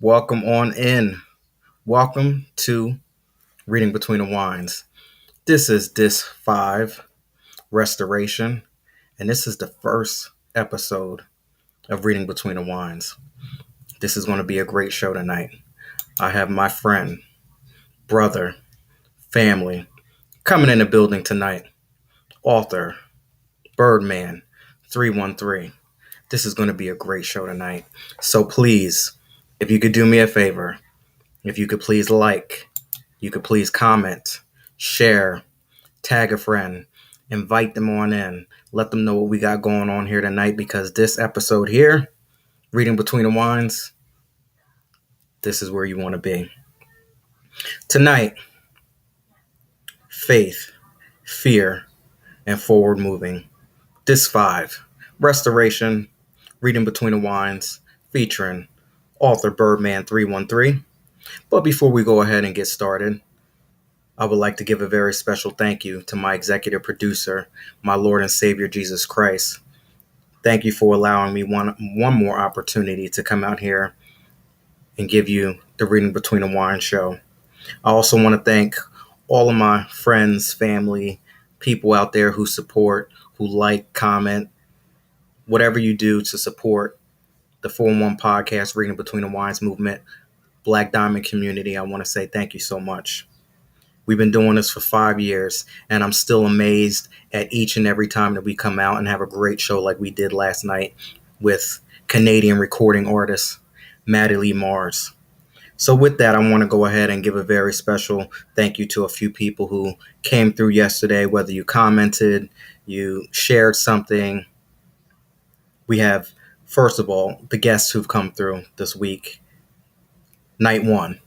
Welcome on in. Welcome to Reading Between the Wines. This is Disc 5 Restoration, and this is the first episode of Reading Between the Wines. This is going to be a great show tonight. I have my friend, brother, family coming in the building tonight. Author, Birdman 313. This is going to be a great show tonight. So please, if you could do me a favor, if you could please you could please comment, share, tag a friend, invite them on in, let them know what we got going on here tonight because this episode here, Reading Between the Wines, this is where you want to be. Tonight, faith, fear, and forward moving. Disc 5, Restoration, Reading Between the Wines, featuring author Birdman 313. But before we go ahead and get started, I would like to give a very special thank you to my executive producer, my Lord and Savior Jesus Christ. Thank you for allowing me one more opportunity to come out here and give you the Reading Between the Wine show. I also want to thank all of my friends, family, people out there who support, who like, comment, whatever you do to support the 4-1 podcast, Reading Between the Wines movement, Black Diamond community. I want to say thank you so much. We've been doing this for 5 years, and I'm still amazed at each and every time that we come out and have a great show like we did last night with Canadian recording artist Maddie Lee Mars. So with that, I want to go ahead and give a very special thank you to a few people who came through yesterday, whether you commented, you shared something. We have, first of all, the guests who've come through this week. Night 1,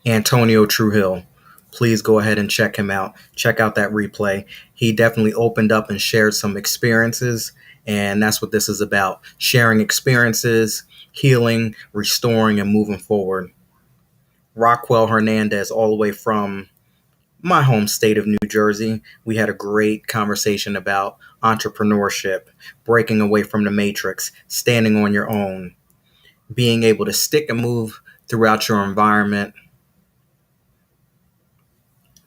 Antonio Trujillo. Please go ahead and check him out. Check out that replay. He definitely opened up and shared some experiences, and that's what this is about. Sharing experiences, healing, restoring, and moving forward. Rockwell Hernandez, all the way from my home state of New Jersey. We had a great conversation about entrepreneurship, breaking away from the matrix, standing on your own, being able to stick and move throughout your environment.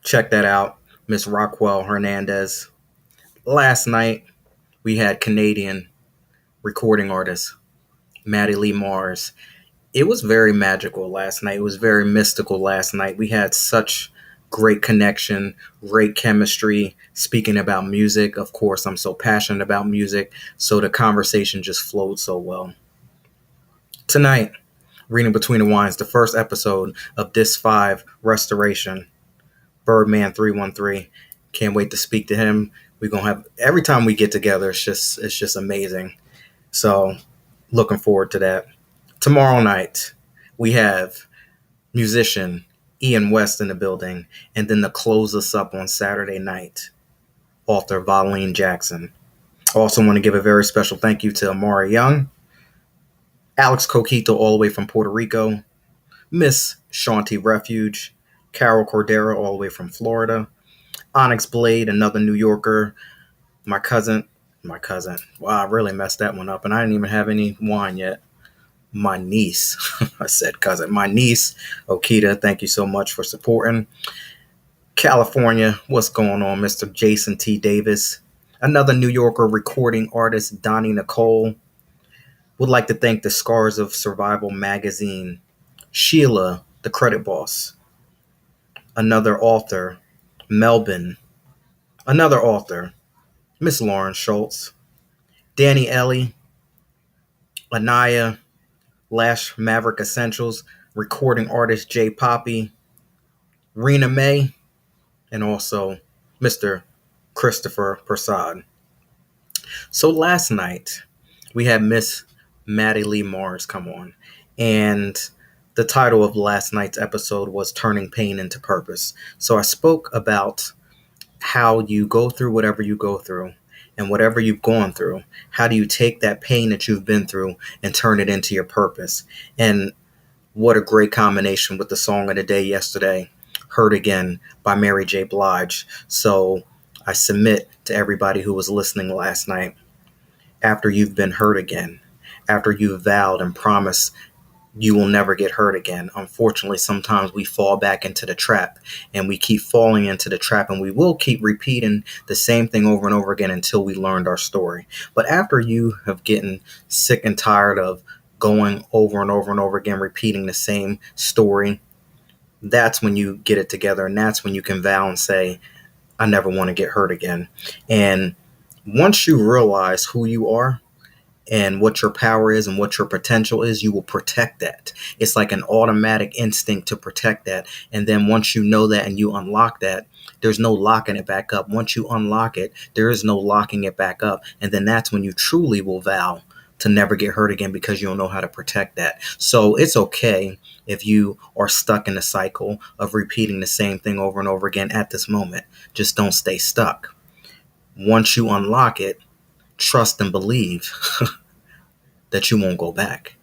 Check that out, Miss Rockwell Hernandez. Last night, we had Canadian recording artist Maddie Lee Mars. It was very magical last night. It was very mystical last night. We had such great connection, great chemistry, speaking about music. Of course, I'm so passionate about music, so the conversation just flowed so well. Tonight, Reading Between the Wines, the first episode of Disc 5 Restoration. Birdman 313. Can't wait to speak to him. We're gonna have every time we get together, it's just amazing. So looking forward to that. Tomorrow night, we have musician Ian West in the building, and then to close us up on Saturday night, author Valine Jackson. I also want to give a very special thank you to Amari Young, Alex Coquito all the way from Puerto Rico, Miss Shanti Refuge, Carol Cordero all the way from Florida, Onyx Blade, another New Yorker, my cousin. Wow, I really messed that one up, and I didn't even have any wine yet. My niece, I said cousin, my niece, Okita, thank you so much for supporting. California, what's going on, Mr. Jason T. Davis, another New Yorker recording artist, Donnie Nicole. Would like to thank the Scars of Survival magazine, Sheila, the credit boss, another author, Melbourne, another author, Miss Lauren Schultz, Danny Ellie, Anaya, Lash Maverick Essentials, recording artist Jay Poppy, Rena May, and also Mr. Christopher Prasad. So last night, we had Miss Maddie Lee Mars come on, and the title of last night's episode was Turning Pain into Purpose. So I spoke about how you go through whatever you go through and whatever you've gone through. How do you take that pain that you've been through and turn it into your purpose? And what a great combination with the song of the day yesterday, Hurt Again by Mary J. Blige. So I submit to everybody who was listening last night, after you've been hurt again, after you've vowed and promised you will never get hurt again. Unfortunately, sometimes we fall back into the trap, and we keep falling into the trap, and we will keep repeating the same thing over and over again until we learned our story. But after you have gotten sick and tired of going over and over and over again, repeating the same story, that's when you get it together, and that's when you can vow and say, I never want to get hurt again. And once you realize who you are and what your power is and what your potential is, you will protect that. It's like an automatic instinct to protect that. And then once you know that and you unlock that, there's no locking it back up. Once you unlock it, there is no locking it back up. And then that's when you truly will vow to never get hurt again, because you'll know how to protect that. So it's okay if you are stuck in the cycle of repeating the same thing over and over again at this moment. Just don't stay stuck. Once you unlock it, trust and believe that you won't go back.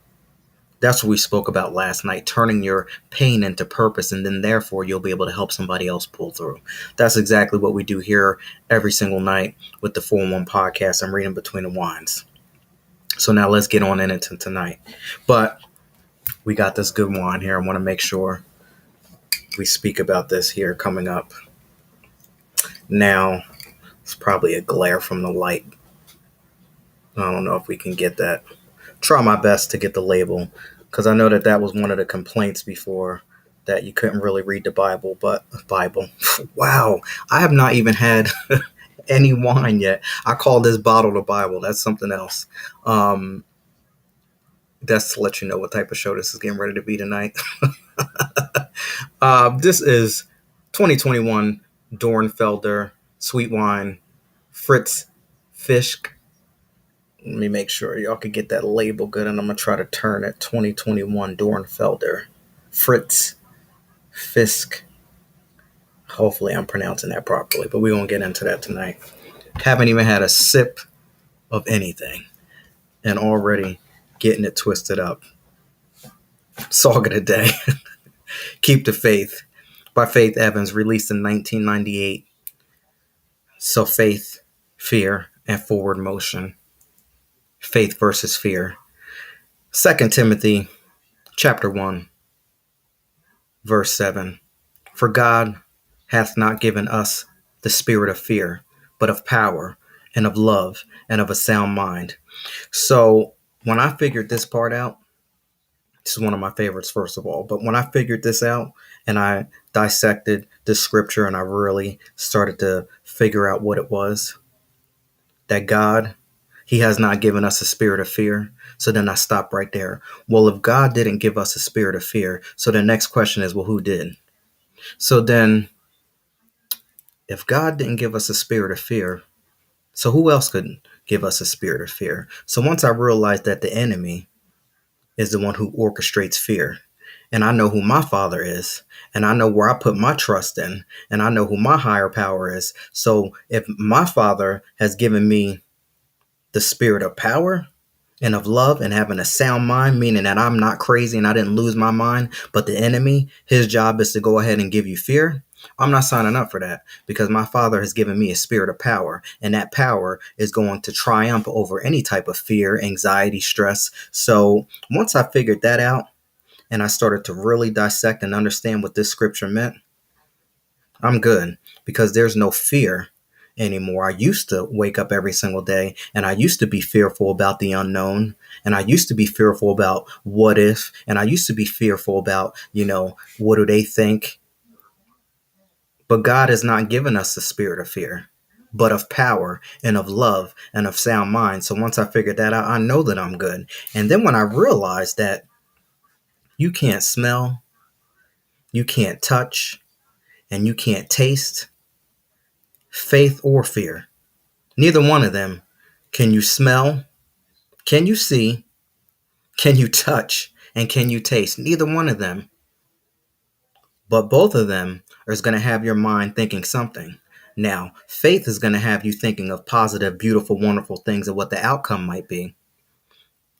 That's what we spoke about last night, turning your pain into purpose, and then therefore you'll be able to help somebody else pull through. That's exactly what we do here every single night with the 4-1 podcast. I'm reading between the wines. So now let's get on into tonight. But we got this good wine here. I want to make sure we speak about this here coming up. Now, it's probably a glare from the light. I don't know if we can get that. Try my best to get the label, because I know that was one of the complaints before, that you couldn't really read the Bible. But Bible, wow, I have not even had any wine yet. I call this bottle the Bible. That's something else. That's to let you know what type of show this is getting ready to be tonight. This is 2021 Dornfelder Sweet Wine Fritz Fisk. Let me make sure y'all can get that label good, and I'm going to try to turn it. 2021 Dornfelder Fritz Fisk. Hopefully I'm pronouncing that properly, but we won't get into that tonight. Haven't even had a sip of anything, and already getting it twisted up. Song of the day. Keep the Faith by Faith Evans, released in 1998. So faith, fear, and forward motion. Faith versus fear. 2 Timothy chapter 1, verse 7. For God hath not given us the spirit of fear, but of power and of love and of a sound mind. So when I figured this part out, this is one of my favorites, first of all, but when I figured this out and I dissected the scripture and I really started to figure out what it was, that God, he has not given us a spirit of fear. So then I stopped right there. Well, if God didn't give us a spirit of fear, so the next question is, well, who did? So then, if God didn't give us a spirit of fear, so who else could give us a spirit of fear? So once I realized that the enemy is the one who orchestrates fear, and I know who my Father is, and I know where I put my trust in, and I know who my higher power is. So if my Father has given me the spirit of power and of love and having a sound mind, meaning that I'm not crazy and I didn't lose my mind, but the enemy, his job is to go ahead and give you fear, I'm not signing up for that, because my Father has given me a spirit of power, and that power is going to triumph over any type of fear, anxiety, stress. So once I figured that out and I started to really dissect and understand what this scripture meant, I'm good, because there's no fear anymore. I used to wake up every single day and I used to be fearful about the unknown, and I used to be fearful about what if, and I used to be fearful about, what do they think? But God has not given us the spirit of fear, but of power and of love and of sound mind. So once I figured that out, I know that I'm good. And then when I realized that you can't smell, you can't touch, and you can't taste faith or fear. Neither one of them can you smell, can you see, can you touch, and can you taste. Neither one of them. But both of them are going to have your mind thinking something. Now, faith is going to have you thinking of positive, beautiful, wonderful things and what the outcome might be.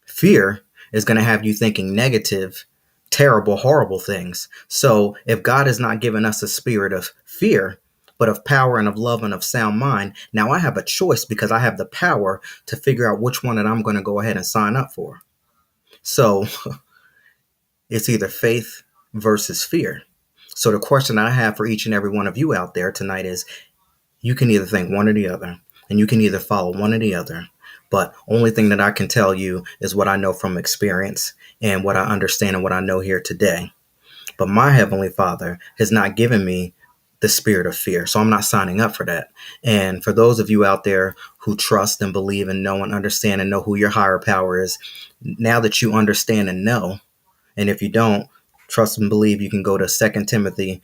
Fear is going to have you thinking negative, terrible, horrible things. So if God has not given us a spirit of fear, but of power and of love and of sound mind, now I have a choice, because I have the power to figure out which one that I'm going to go ahead and sign up for. So It's either faith versus fear. So the question I have for each and every one of you out there tonight is, you can either think one or the other, and you can either follow one or the other. But only thing that I can tell you is what I know from experience and what I understand and what I know here today. But my Heavenly Father has not given me the spirit of fear. So I'm not signing up for that. And for those of you out there who trust and believe and know and understand and know who your higher power is, now that you understand and know, and if you don't, trust and believe, you can go to 2 Timothy,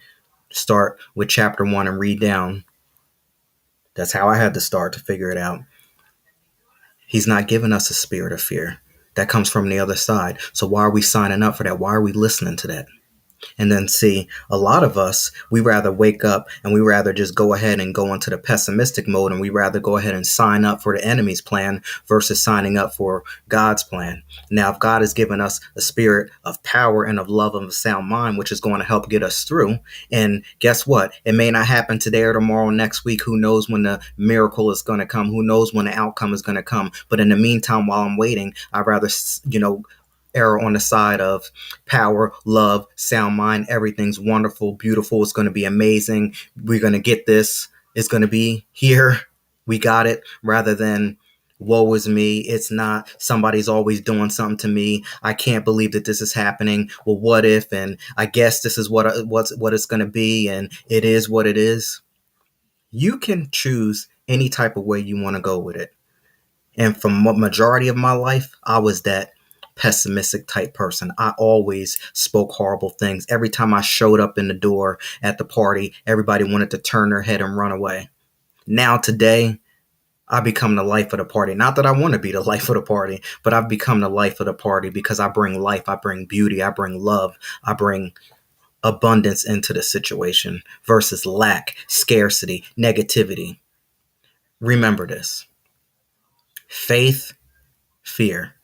start with chapter 1 and read down. That's how I had to start to figure it out. He's not giving us a spirit of fear. That comes from the other side. So why are we signing up for that? Why are we listening to that? And then see, a lot of us, we rather wake up and we rather just go ahead and go into the pessimistic mode, and we rather go ahead and sign up for the enemy's plan versus signing up for God's plan. Now, if God has given us a spirit of power and of love and of a sound mind, which is going to help get us through, and guess what? It may not happen today or tomorrow, next week. Who knows when the miracle is going to come? Who knows when the outcome is going to come? But in the meantime, while I'm waiting, I'd rather, err on the side of power, love, sound mind. Everything's wonderful, beautiful. It's going to be amazing. We're going to get this. It's going to be here. We got it. Rather than, woe is me. It's not. Somebody's always doing something to me. I can't believe that this is happening. Well, what if? And I guess this is what it's going to be. And it is what it is. You can choose any type of way you want to go with it. And for majority of my life, I was that pessimistic type person. I always spoke horrible things. Every time I showed up in the door at the party, everybody wanted to turn their head and run away. Now today, I become the life of the party. Not that I want to be the life of the party, but I've become the life of the party because I bring life, I bring beauty, I bring love, I bring abundance into the situation versus lack, scarcity, negativity. Remember this: faith, fear.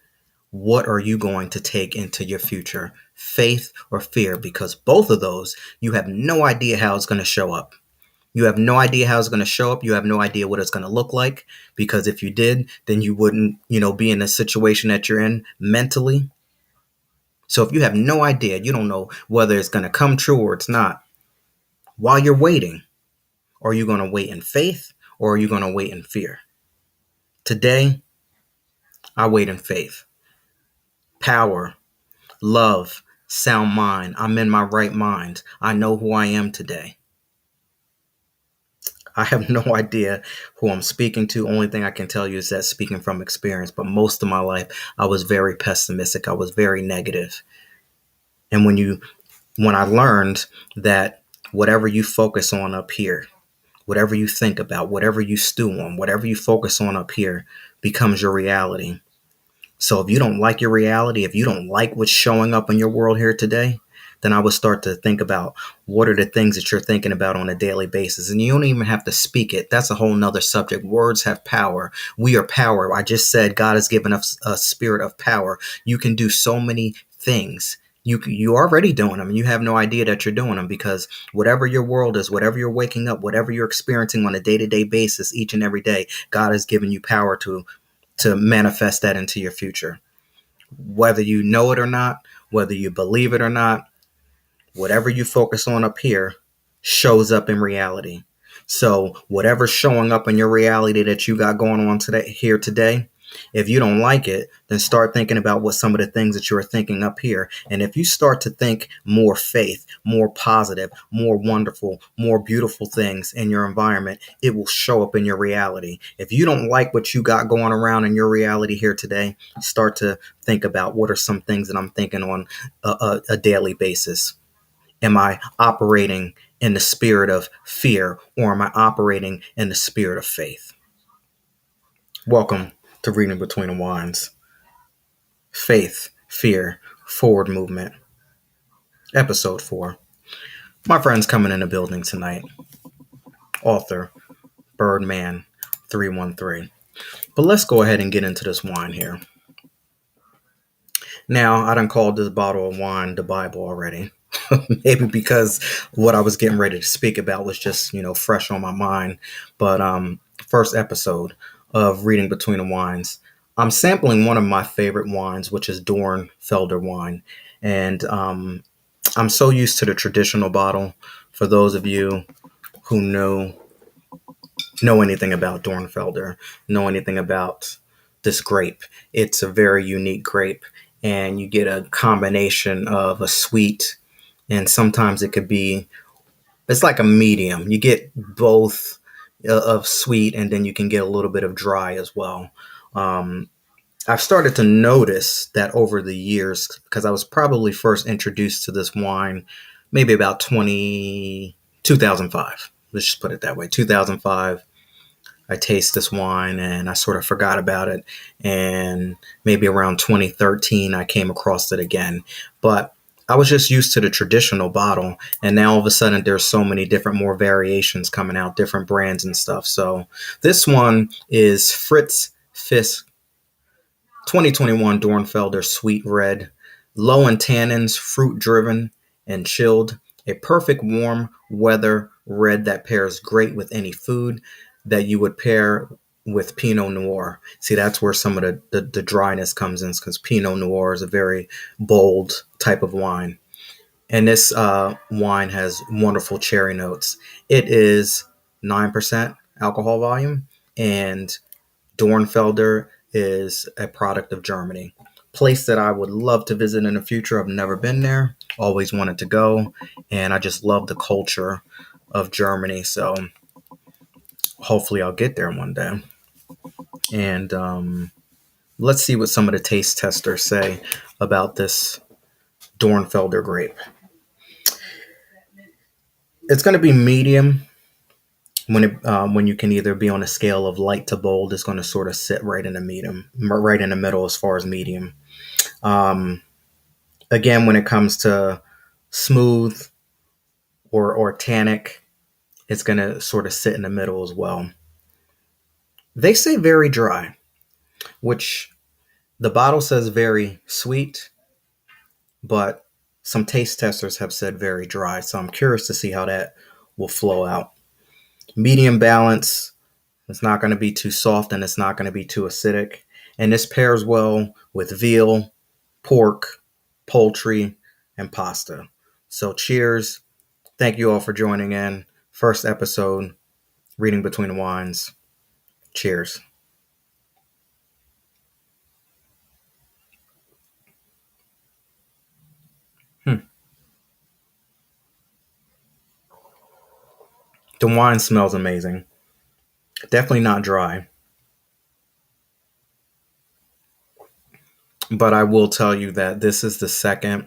What are you going to take into your future? Faith or fear? Because both of those, you have no idea how it's going to show up. You have no idea how it's going to show up. You have no idea what it's going to look like. Because if you did, then you wouldn't, be in the situation that you're in mentally. So if you have no idea, you don't know whether it's going to come true or it's not. While you're waiting, are you going to wait in faith or are you going to wait in fear? Today, I wait in faith. Power, love, sound mind. I'm in my right mind. I know who I am today. I have no idea who I'm speaking to. Only thing I can tell you is that speaking from experience. But most of my life, I was very pessimistic. I was very negative. And when I learned that whatever you focus on up here, whatever you think about, whatever you stew on, whatever you focus on up here becomes your reality. So if you don't like your reality, if you don't like what's showing up in your world here today, then I would start to think about what are the things that you're thinking about on a daily basis. And you don't even have to speak it. That's a whole nother subject. Words have power. We are power. I just said God has given us a spirit of power. You can do so many things. You are already doing them, and you have no idea that you're doing them, because whatever your world is, whatever you're waking up, whatever you're experiencing on a day-to-day basis, each and every day, God has given you power to manifest that into your future. Whether you know it or not, whether you believe it or not, whatever you focus on up here shows up in reality. So whatever's showing up in your reality that you got going on today, if you don't like it, then start thinking about what some of the things that you're thinking up here. And if you start to think more faith, more positive, more wonderful, more beautiful things in your environment, it will show up in your reality. If you don't like what you got going around in your reality here today, start to think about what are some things that I'm thinking on a daily basis. Am I operating in the spirit of fear, or am I operating in the spirit of faith? Welcome to Reading Between the Lines. Faith, Fear, Forward Movement. Episode 4. My friend's coming in the building tonight. Author, Birdman 313. But let's go ahead and get into this wine here. Now, I done called this bottle of wine the Bible already. Maybe because what I was getting ready to speak about was just, fresh on my mind. But first episode of Reading Between the Wines, I'm sampling one of my favorite wines, which is Dornfelder wine. And I'm so used to the traditional bottle. For those of you who know anything about Dornfelder, know anything about this grape, it's a very unique grape, and you get a combination of a sweet, and sometimes it could be, it's like a medium. You get both of sweet, and then you can get a little bit of dry as well. Um, I've started to notice that over the years, because I was probably first introduced to this wine maybe about 2005. Let's just put it that way. 2005, I taste this wine and I sort of forgot about it. And maybe around 2013, I came across it again. But I was just used to the traditional bottle. And now all of a sudden, there's so many different more variations coming out, different brands and stuff. So this one is Fritz Fisk 2021 Dornfelder Sweet Red, low in tannins, fruit driven, and chilled. A perfect warm weather red that pairs great with any food that you would pair with Pinot Noir. See, that's where some of the dryness comes in because Pinot Noir is a very bold type of wine. And this wine has wonderful cherry notes. It is 9% alcohol volume, and Dornfelder is a product of Germany. Place that I would love to visit in the future. I've never been there, always wanted to go, and I just love the culture of Germany. So hopefully I'll get there one day. And let's see what some of the taste testers say about this Dornfelder grape. It's going to be medium when you can either be on a scale of light to bold. It's going to sort of sit right in the medium, right in the middle as far as medium. Um, Again, when it comes to smooth or tannic, it's going to sort of sit in the middle as well. They say very dry, which the bottle says very sweet, but some taste testers have said very dry. So I'm curious to see how that will flow out. Medium balance. It's not going to be too soft and it's not going to be too acidic. And this pairs well with veal, pork, poultry, and pasta. So cheers. Thank you all for joining in. First episode, Reading Between the Wines. Cheers. Hmm. The wine smells amazing. Definitely not dry. But I will tell you that this is the second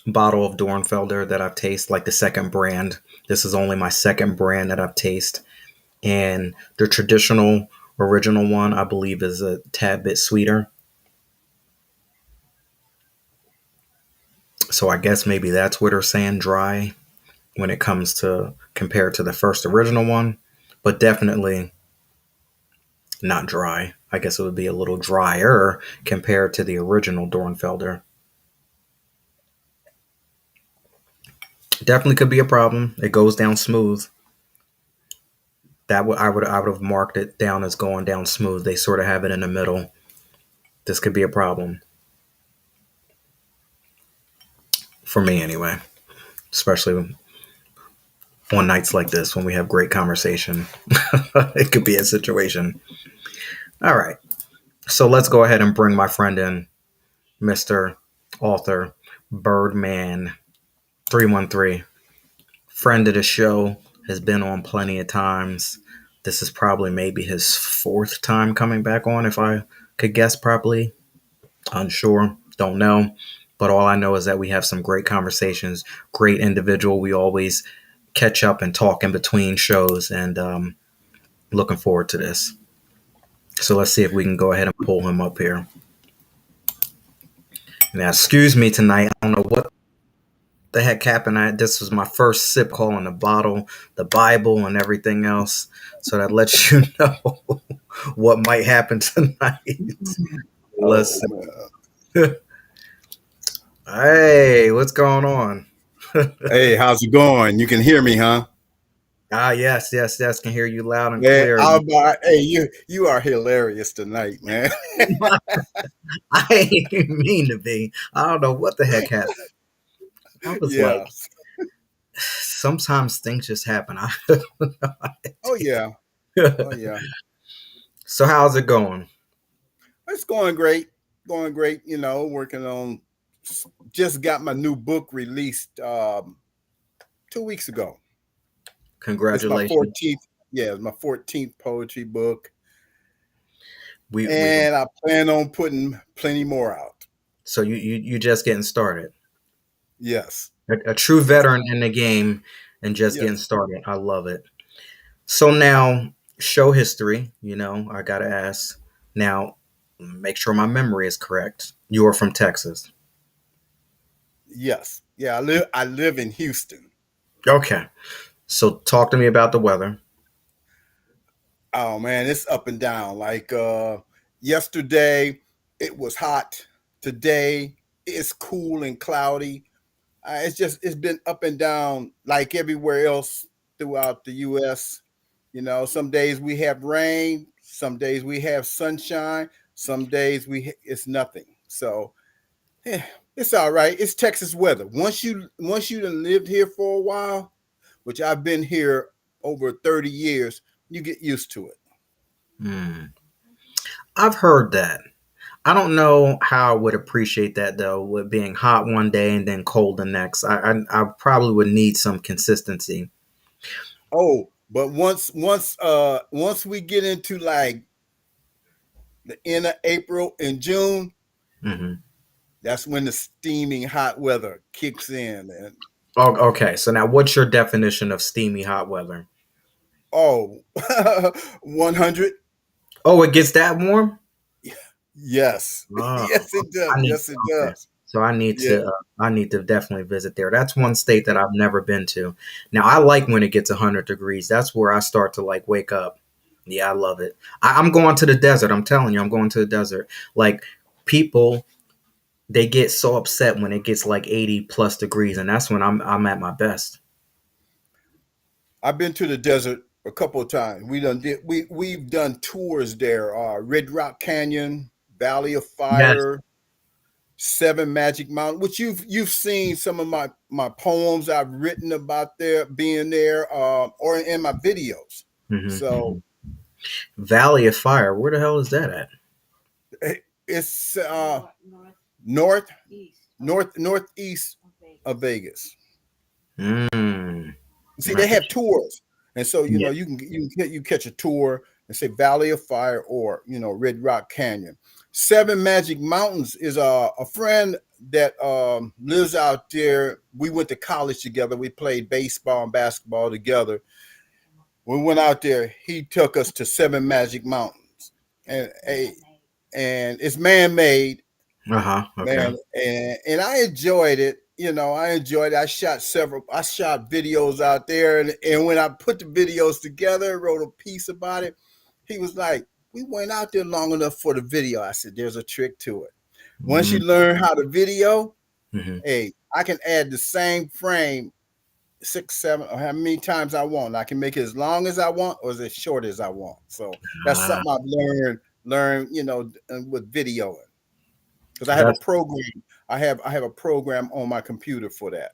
bottle of Dornfelder that I've tasted, like the second brand. This is only my second brand that I've tasted. And the traditional original one, I believe, is a tad bit sweeter. So I guess maybe that's what they're saying dry when it comes to compared to the first original one. But definitely not dry. I guess it would be a little drier compared to the original Dornfelder. Definitely could be a problem. It goes down smooth. I would have marked it down as going down smooth. They sort of have it in the middle. This could be a problem for me anyway, especially on nights like this when we have great conversation. It could be a situation. All right. So let's go ahead and bring my friend in, Mr. Author Birdman 313. Friend of the show, has been on plenty of times. This is probably maybe his fourth time coming back on, if I could guess properly. Unsure, don't know. But all I know is that we have some great conversations, great individual. We always catch up and talk in between shows, and looking forward to this. So let's see if we can go ahead and pull him up here. Now, excuse me tonight. I don't know what the heck happened. This was my first sip call on the bottle, the Bible, and everything else. So that lets you know what might happen tonight. Let's Oh man. see. Hey, what's going on? Hey, how's it going? You can hear me, huh? Ah, yes, yes, yes. Can hear you loud and Man, clear. hey, you are hilarious tonight, man. I ain't mean to be. I don't know what the heck happened. I was like, Yeah. sometimes things just happen. I have no Oh yeah. idea. Oh yeah. So how's it going? It's going great. Going great. Working on. Just got my new book released 2 weeks ago. It's my Congratulations. 14th. Yeah, it's my 14th poetry book, We and I plan on putting plenty more out. so you just getting started. Yes. A true Yes. veteran in the game and just getting Yes. started. I love it. So now, show history. I gotta ask. Now, make sure my memory is correct. You are from Texas. Yes. Yeah. I live in Houston. Okay. So talk to me about the weather. Oh man, it's up and down. Like yesterday, it was hot. Today, it's cool and cloudy. It's been up and down like everywhere else throughout the U.S. Some days we have rain, some days we have sunshine, some days it's nothing. So eh, it's all right. It's Texas weather. Once you done lived here for a while, which I've been here over 30 years, you get used to it. Hmm. I've heard that. I don't know how I would appreciate that though, with being hot one day and then cold the next. I probably would need some consistency. Oh, but once we get into like the end of April and June, Hmm. that's when the steaming hot weather kicks in. And Oh, okay. So now, what's your definition of steamy hot weather? oh, 100. Oh, it gets that warm. Yes. Oh, Yes, it does. I need. Yes, it Okay, does. so I need Yeah. to. I need to definitely visit there. That's one state that I've never been to. Now I like when it gets 100 degrees. That's where I start to like wake up. Yeah, I love it. I'm going to the desert. I'm telling you, I'm going to the desert. Like people, they get so upset when it gets like 80 plus degrees, and that's when I'm at my best. I've been to the desert a couple of times. We've done tours there. Red Rock Canyon, Valley of Yes. Fire, Seven Magic Mountain, which you've seen some of my poems I've written about there being there, or in my videos. So Hmm. Valley of Fire. Where the hell is that at? it's north northeast of Vegas. Mm. See, I they think- have tours, and so Yeah. you catch a tour and say Valley of Fire or Red Rock Canyon. Seven Magic Mountains is a friend that lives out there. We went to college together. We played baseball and basketball together. We went out there. He took us to Seven Magic Mountains, and and it's man made, Uh huh. Okay. man, and I enjoyed it. I enjoyed it. I shot videos out there, and when I put the videos together, wrote a piece about it. He was like, we went out there long enough for the video. I said, there's a trick to it. Once you learn how to video, Mm-hmm. hey, I can add the same frame six, seven, or how many times I want. I can make it as long as I want or as short as I want. So that's Ah, something I've learned, with videoing, because I have a that's program. I have a program on my computer for that.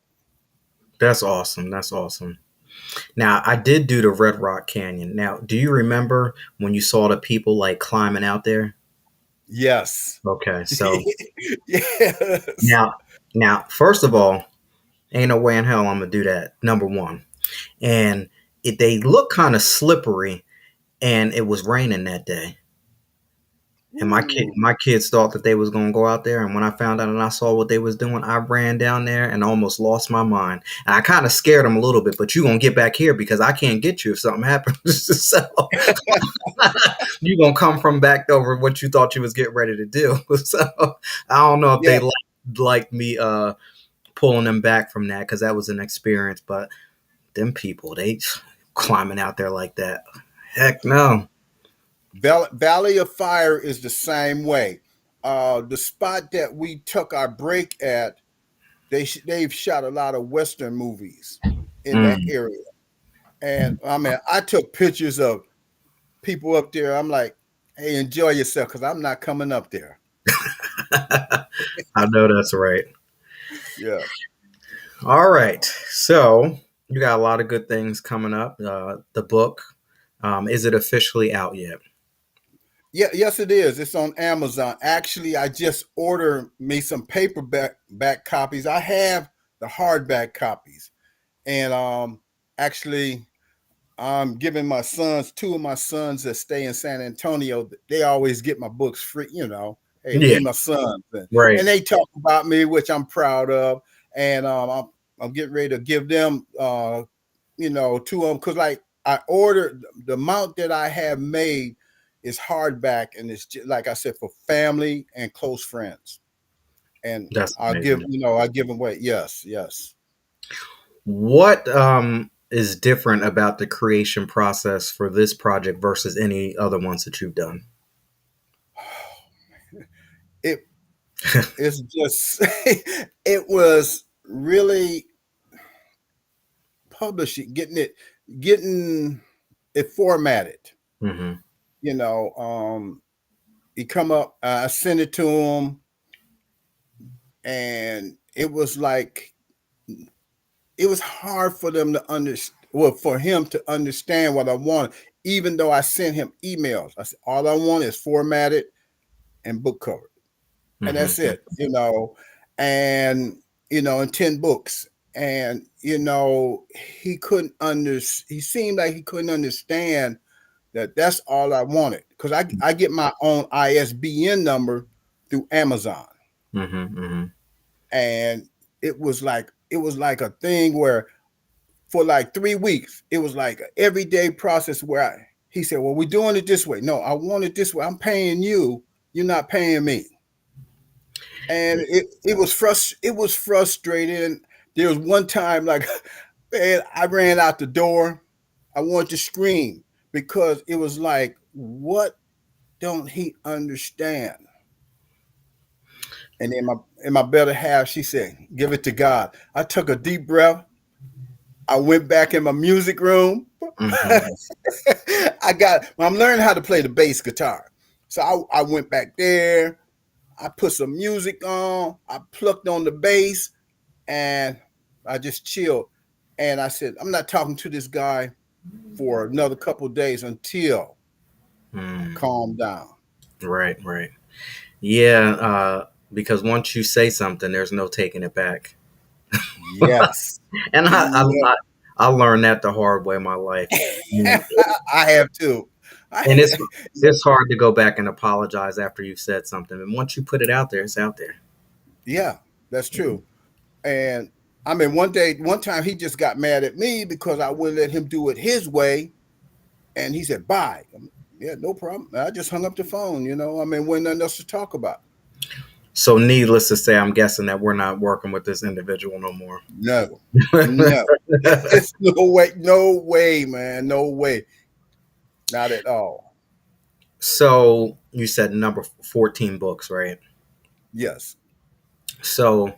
that's awesome. That's awesome. Now, I did do the Red Rock Canyon. Now, do you remember when you saw the people like climbing out there? Yes. Okay, so Yes. now, first of all, ain't no way in hell I'm gonna do that. Number one, and they look kind of slippery, and it was raining that day. And Ooh. my kids thought that they was gonna go out there, and when I found out and I saw what they was doing, I ran down there and almost lost my mind. And I kind of scared them a little bit, but you gonna get back here because I can't get you if something happens. So you gonna come from back over what you thought you was getting ready to do. So I don't know if they Yeah. like me pulling them back from that because that was an experience. But them people, they climbing out there like that. Heck no. Valley of Fire is the same way. The spot that we took our break at, they've shot a lot of Western movies in that Mm, area. And I mean, I took pictures of people up there. I'm like, hey, enjoy yourself because I'm not coming up there. I know that's right. Yeah. All right. So you got a lot of good things coming up. The book, is it officially out yet? Yeah, yes, it is. It's on Amazon. Actually, I just ordered me some paperback back copies. I have the hardback copies, and actually, I'm giving my sons, two of my sons that stay in San Antonio. They always get my books free. Hey, Yeah. they my sons, Right. and they talk about me, which I'm proud of. And I'm getting ready to give them to them because like I ordered the amount that I have made is hardback and it's just, like I said for family and close friends. And That's I'll give amazing. I give them away. Yes, yes. What is different about the creation process for this project versus any other ones that you've done? It it's just it was really publishing, getting it formatted. Hmm. You know, he come up, I sent it to him, and it was hard for them to understand. Well, for him to understand what I wanted, even though I sent him emails. I said, all I want is formatted and book covered, and that's Hmm. it. And 10 books. And he couldn't under. He seemed like he couldn't understand that that's all I wanted because I get my own ISBN number through Amazon, Hmm. Hmm. and it was like a thing where for like 3 weeks. It was like an everyday process where he said, well, we're doing it this way. No, I want it this way. I'm paying you. You're not paying me. And it was frustrating. There was one time like man, I ran out the door. I wanted to scream because it was like, what don't he understand? And in my better half, she said, give it to God. I took a deep breath. I went back in my music room. Hmm. I'm learning how to play the bass guitar. So I went back there. I put some music on. I plucked on the bass and I just chilled. And I said, I'm not talking to this guy for another couple of days until I Mm. calm down. Right, right. Yeah, because once you say something, there's no taking it back. Yes. And Yeah. I learned that the hard way in my life. Mm. I have too. And I, it's hard to go back and apologize after you've said something. And once you put it out there, it's out there. yeah, that's true. And I mean, one time he just got mad at me because I wouldn't let him do it his way. And he said, bye. Yeah, no problem. I just hung up the phone, I mean, when nothing else to talk about. So, needless to say, I'm guessing that we're not working with this individual no more. No, no. It's no way, man. No way. Not at all. So, you said number 14 books, right? Yes. So,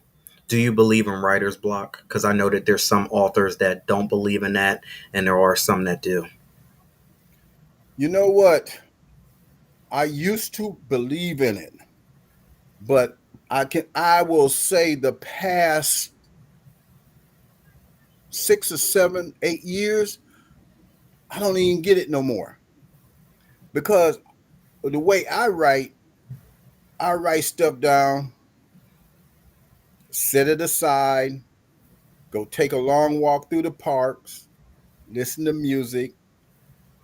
do you believe in writer's block? Because I know that there's some authors that don't believe in that, and there are some that do. You know what? I used to believe in it, but I will say the past 6 or 7, 8 years, I don't even get it no more. Because the way I write stuff down, set it aside, go take a long walk through the parks, listen to music,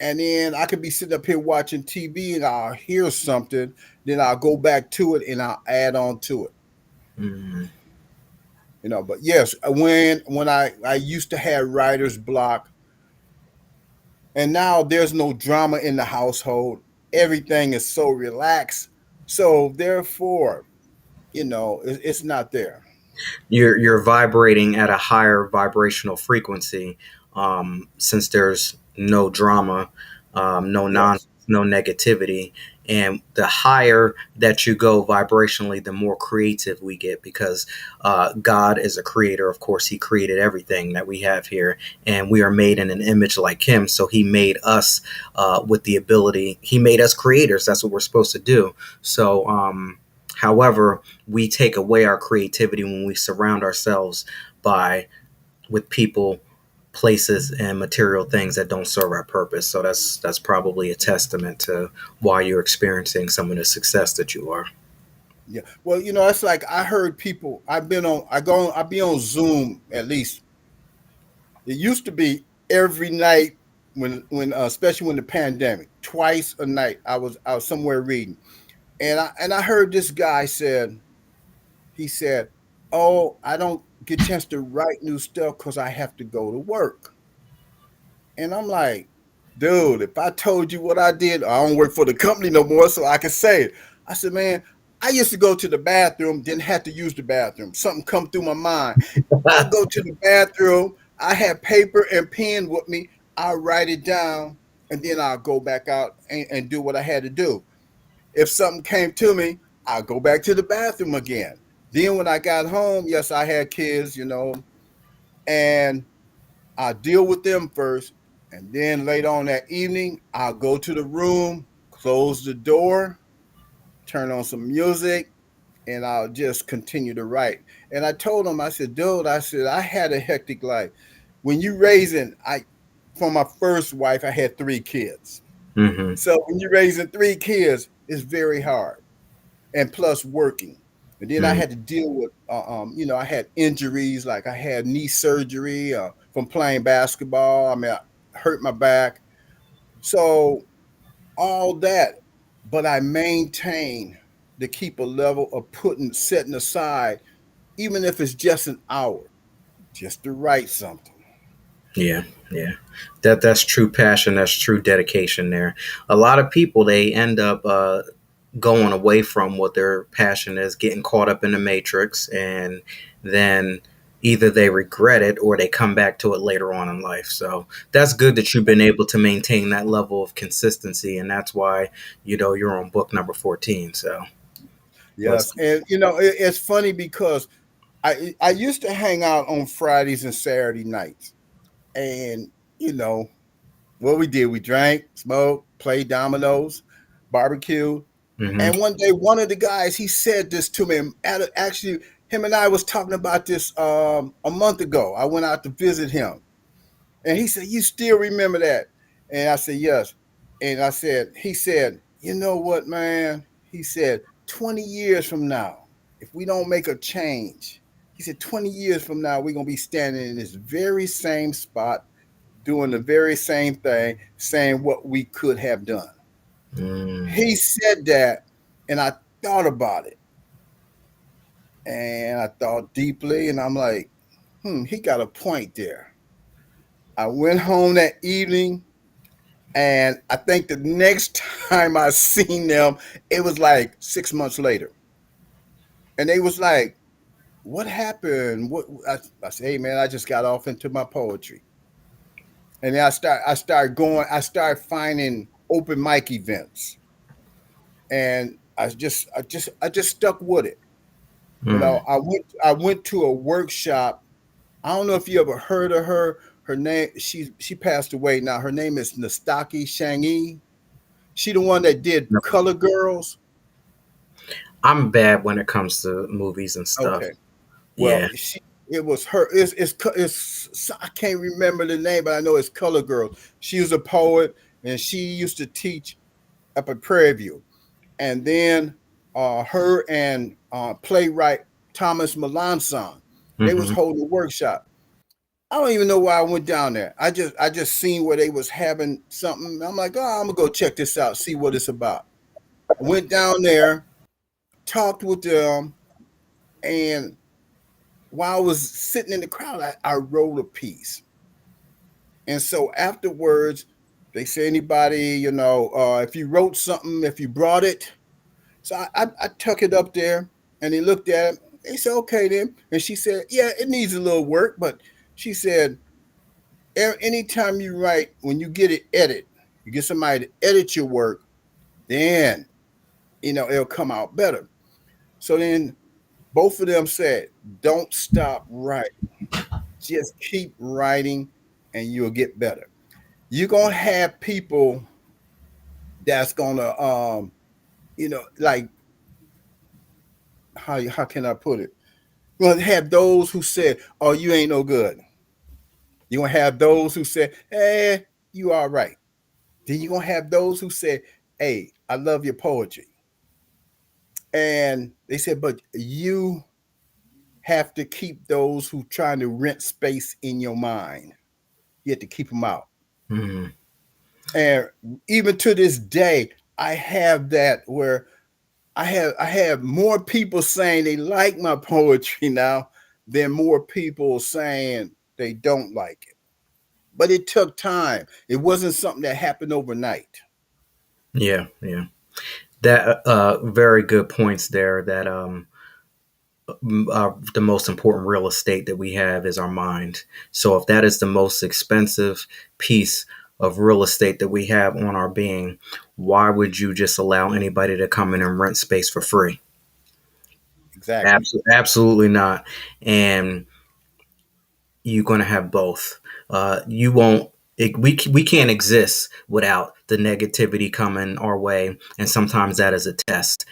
and then I could be sitting up here watching TV and I'll hear something, then I'll go back to it and I'll add on to it. Mm. But yes, when I used to have writer's block, and now there's no drama in the household. Everything is so relaxed. So therefore, it's not there. You're vibrating at a higher vibrational frequency, since there's no drama, no nonsense Yes. no negativity. And the higher that you go vibrationally, the more creative we get, because God is a creator. Of course, He created everything that we have here, and we are made in an image like Him. So He made us with the ability, He made us creators. That's what we're supposed to do. So, however, we take away our creativity when we surround ourselves by with people, places, and material things that don't serve our purpose. So that's probably a testament to why you're experiencing some of the success that you are. Yeah. Well, it's like I heard people. I be on Zoom at least. It used to be every night when especially when the pandemic, twice a night. I was somewhere reading, and I heard this guy said he said, "Oh, I don't get a chance to write new stuff because I have to go to work." And I'm like, dude, if I told you what I did, I don't work for the company no more, so I can say it. I said, man, I used to go to the bathroom, didn't have to use the bathroom. Something come through my mind. I go to the bathroom, I have paper and pen with me, I'll write it down, and then I'll go back out and do what I had to do. If something came to me, I'll go back to the bathroom again. Then when I got home, yes, I had kids, and I'll deal with them first. And then later on that evening, I'll go to the room, close the door, turn on some music, and I'll just continue to write. And I told him, I said, dude, I said, I had a hectic life. When you raising, for my first wife, I had 3 kids. Mm-hmm. So when you're raising 3 kids, it's very hard. And plus working. And then I Mm-hmm. had to deal with, I had injuries, like I had knee surgery from playing basketball. I mean, I hurt my back. So all that, but I maintain to keep a level of setting aside, even if it's just an hour, just to write something. Yeah, yeah. That's true passion. That's true dedication. There, a lot of people, they end up going away from what their passion is, getting caught up in the matrix, and then either they regret it or they come back to it later on in life. So that's good that you've been able to maintain that level of consistency, and that's why you're on book number 14. So, Yes, let's. and it's funny because I used to hang out on Fridays and Saturday nights, and you know what we did, we drank, smoked, played dominoes, barbecue. Hmm. And one day, one of the guys, he said this to me. Actually, him and I was talking about this a month ago. I went out to visit him, and he said, "You still remember that?" And I said, "Yes." And he said, "You know what, man?" He said, "20 years from now, if we don't make a change," he said, "20 years from now, we're gonna be standing in this very same spot, doing the very same thing, saying what we could have done." Mm, He said that, and I thought about it, and I thought deeply, and I'm like, he got a point there. I went home that evening, and I think the next time I seen them, it was like 6 months later, and they was like, "What happened?" I said, "Hey man, I just got off into my poetry," and then I started finding open mic events, and I just stuck with it. mm. I went to a workshop. I don't know if you ever heard of her. Her name, she passed away now. Her name is Nastaki Shangi. She the one that did No, Color Girls. I'm bad when it comes to movies and stuff. Okay. Well, Yeah. it was her. It's I can't remember the name, but I know it's Color Girls. She was a poet, and she used to teach up at Prairie View. And then her and playwright Thomas Melanson, they was Hmm. holding a workshop. I don't even know why I went down there. I just seen where they was having something. I'm like, oh, I'm gonna go check this out, see what it's about. I went down there, talked with them, and while I was sitting in the crowd, I wrote a piece. And so afterwards, they say, anybody, if you wrote something, if you brought it. So I took it up there, and they looked at it. They said, okay then. And she said, yeah, it needs a little work, but she said, anytime you write, when you get it edited, You get somebody to edit your work, then it'll come out better. So then both of them said, don't stop writing. Just keep writing and you'll get better. You're gonna have people that's gonna like how can I put it? You're gonna have those who said, oh, you ain't no good. You're gonna have those who said, hey, you all right. Then you're gonna have those who said, hey, I love your poetry. And they said, but you have to keep those who trying to rent space in your mind. You have to keep them out. Mm. And even to this day, I have that where I have more people saying they like my poetry now than more people saying they don't like it. But it took time. It wasn't something that happened overnight. Yeah, yeah. That very good points there. That the most important real estate that we have is our mind. So if that is the most expensive piece of real estate that we have on our being, why would you just allow anybody to come in and rent space for free? Exactly. Absolutely not. And you're going to have both. You won't. We can't exist without the negativity coming our way, and sometimes that is a test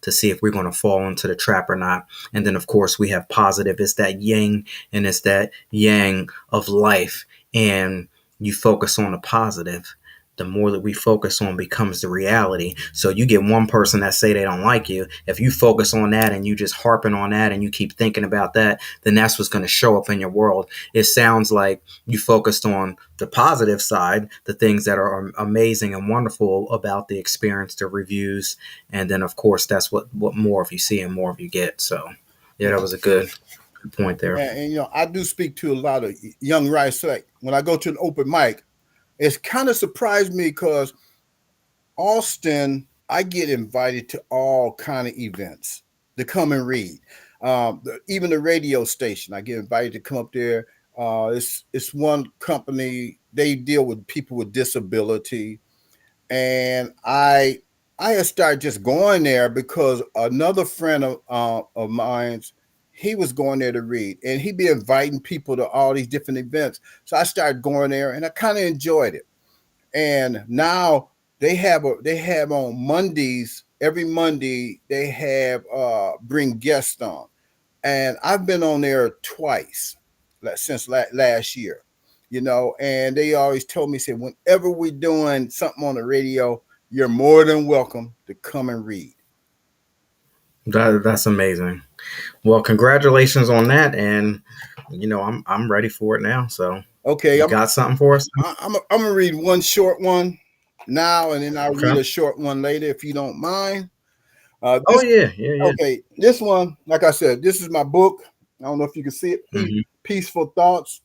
to see if we're going to fall into the trap or not. And then, of course, we have positive. It's that yin and it's that yang of life. And you focus on the positive. The more that we focus on becomes the reality. So you get one person that say they don't like you. If you focus on that and you just harping on that and you keep thinking about that, then that's what's going to show up in your world. It sounds like you focused on the positive side, the things that are amazing and wonderful about the experience, the reviews, and then of course that's what more if you see and more if you get. So yeah, that Yeah. was a good point there. And I do speak to a lot of young writers. So like, when I go to an open mic, it's kind of surprised me because Austin, I get invited to all kind of events to come and read. Even the radio station, I get invited to come up there. It's one company, they deal with people with disability, and I had started just going there because another friend of mine's, he was going there to read, and he'd be inviting people to all these different events. So I started going there, and I kind of enjoyed it. And now they have on Mondays, every Monday they have bring guests on, and I've been on there twice since last year, and they always told me, said, whenever we're doing something on the radio, you're more than welcome to come and read. That's amazing. Well, congratulations on that, and I'm ready for it now. So Okay, you I'm got something for us? I'm gonna read one short one now, and then I'll read Okay. a short one later if you don't mind. Oh This yeah, yeah, yeah. Okay, this one, like I said, this is my book. I don't know if you can see it. Hmm. Peaceful Thoughts,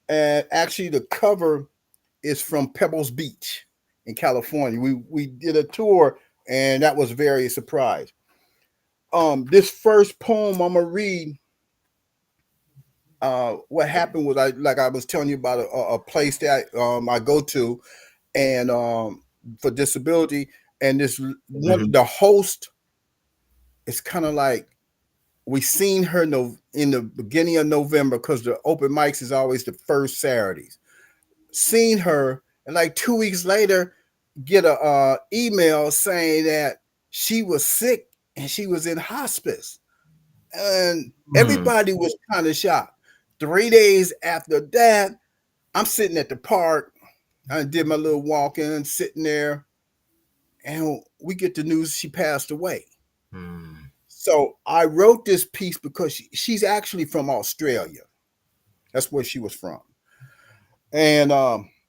and actually the cover is from Pebbles Beach in California. We did a tour, and that was very surprised. This first poem I'm gonna read. What happened was, I was telling you about a place that I go to, and for disability, and this one, Hmm. the host is kind of like, we seen her in the beginning of November because the open mics is always the first Saturdays. Seen her, and like 2 weeks later, get a email saying that she was sick and she was in hospice, and Hmm. everybody was kind of shocked. 3 days after that, I'm sitting at the park. I did my little walk in, sitting there, and we get the news she passed away. Hmm. So I wrote this piece because she's actually from Australia. That's where she was from. And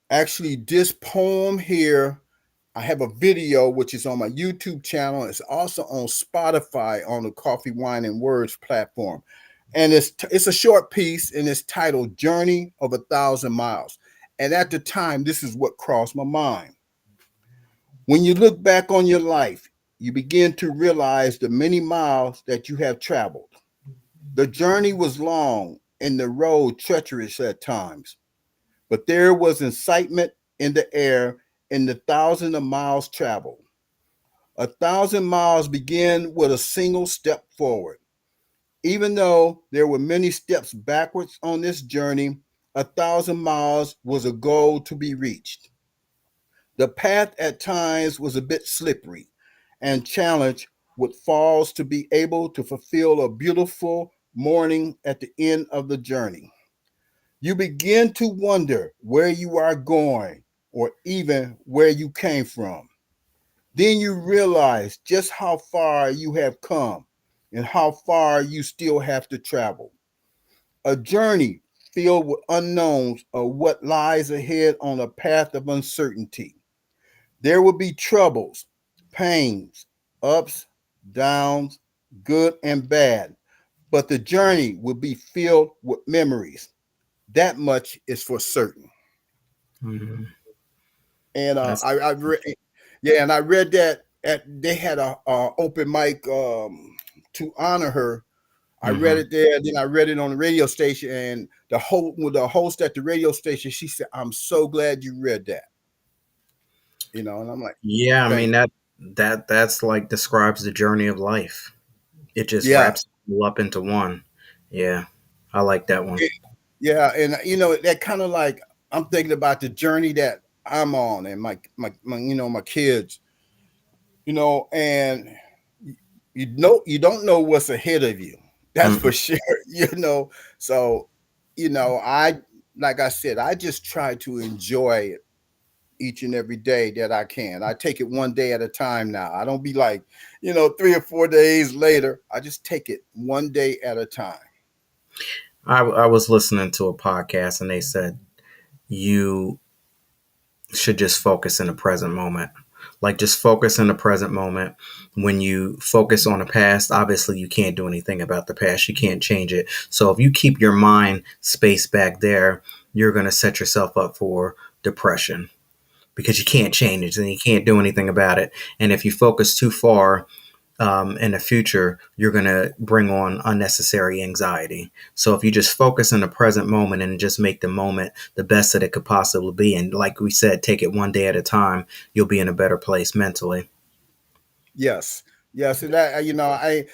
actually, this poem here, I have a video which is on my YouTube channel. It's also on Spotify on the Coffee, Wine, and Words platform. And it's a short piece, and it's titled Journey of 1,000 Miles. And at the time, this is what crossed my mind. When you look back on your life, you begin to realize the many miles that you have traveled. The journey was long and the road treacherous at times, but there was excitement in the air in the thousand of miles traveled. 1,000 miles begin with a single step forward. Even though there were many steps backwards on this journey, 1,000 miles was a goal to be reached. The path at times was a bit slippery and challenged with falls to be able to fulfill a beautiful morning at the end of the journey. You begin to wonder where you are going or even where you came from. Then you realize just how far you have come and how far you still have to travel. A journey filled with unknowns of what lies ahead on a path of uncertainty. There will be troubles, pains, ups, downs, good and bad, but the journey will be filled with memories. That much is for certain. Hmm. And That's. I read, yeah, and I read that they had a open mic to honor her. I read Hmm. it there, then I read it on the radio station, and the host at the radio station, she said, "I'm so glad you read that," and I'm like, Yeah, I mean "Thank that's like describes the journey of life. It just you." Yeah, wraps it all up into one. Yeah, I like that one. yeah, and that kind of like I'm thinking about the journey that I'm on, and my my kids, and you don't know what's ahead of you. That's for Mm-mm. sure. you know. So, I like I said, I just try to enjoy it each and every day that I can. I take it one day at a time now. I don't be like, 3 or 4 days later. I just take it one day at a time. I was listening to a podcast and they said you should just focus in the present moment. Like just focus in the present moment. When you focus on the past, obviously you can't do anything about the past. You can't change it. So if you keep your mind spaced back there, you're going to set yourself up for depression because you can't change it and you can't do anything about it. And if you focus too far in the future, you're going to bring on unnecessary anxiety. So if you just focus in the present moment and just make the moment the best that it could possibly be, and like we said, take it one day at a time, you'll be in a better place mentally. Yes, yes, and that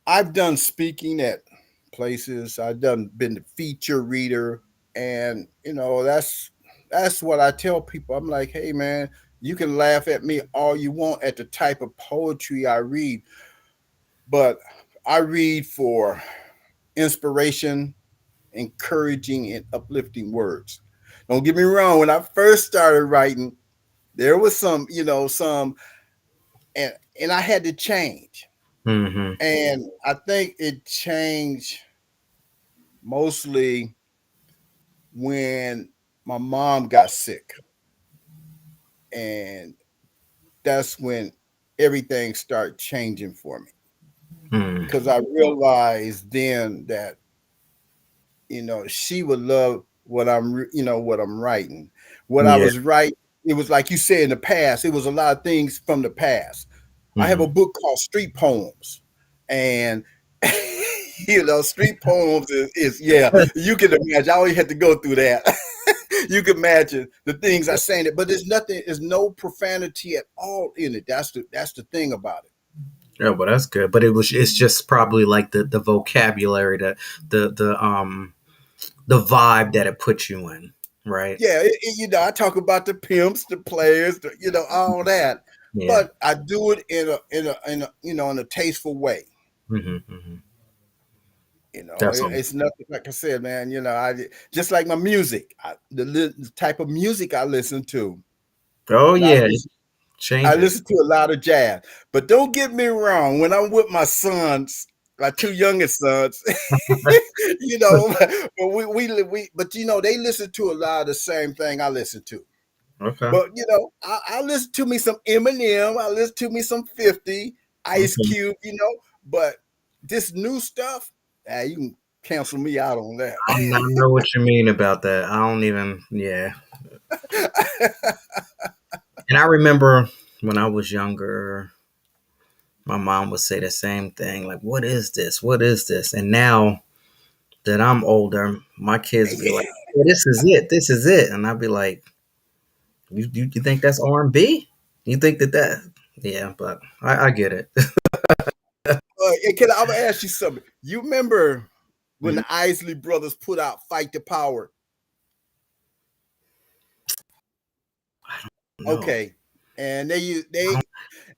I've done speaking at places. I've done been the feature reader, and that's what I tell people. I'm like, hey man, you can laugh at me all you want at the type of poetry I read, but I read for inspiration, encouraging, and uplifting words. Don't get me wrong. When I first started writing, there was some, and I had to change, Mm-hmm. and I think it changed mostly when my mom got sick, and that's when everything started changing for me Mm. because I realized then that she would love what I'm writing, what I Yeah. was writing. It was like you said in the past. It was a lot of things from the past. I have Mm-hmm. a book called Street Poems, and street poems is yeah. You can imagine. I always had to go through that. You can imagine the things I say in it, but there's no profanity at all in it. That's the thing about it. Yeah, well, that's good. But it's just probably like the vocabulary, the vibe that it puts you in, right? Yeah, I talk about the pimps, the players, all that, Yeah. but I do it in a tasteful way. Mm-hmm. Mm-hmm. That's all. It's nothing like I said, man. I just like my music, the type of music I listen to. Oh And I yeah, it listen, I changes. listen to a lot of jazz, but don't get me wrong. When I'm with my sons, my two youngest sons, but but they listen to a lot of the same thing I listen to. Okay. But I listen to me some Eminem. I listen to me some 50 Ice Okay. Cube. But this new stuff, you can cancel me out on that. I know what you mean about that. I don't even. Yeah. And I remember when I was younger, my mom would say the same thing, like, "What is this? What is this?" And now that I'm older, my kids be like, "Yeah, this is it. This is it," and I'd be like, You think that's R&B? You think that? Yeah, but I get it. And can I ask you something? You remember when Mhm. the Isley brothers put out "Fight the Power"? No. Okay, and they I don't-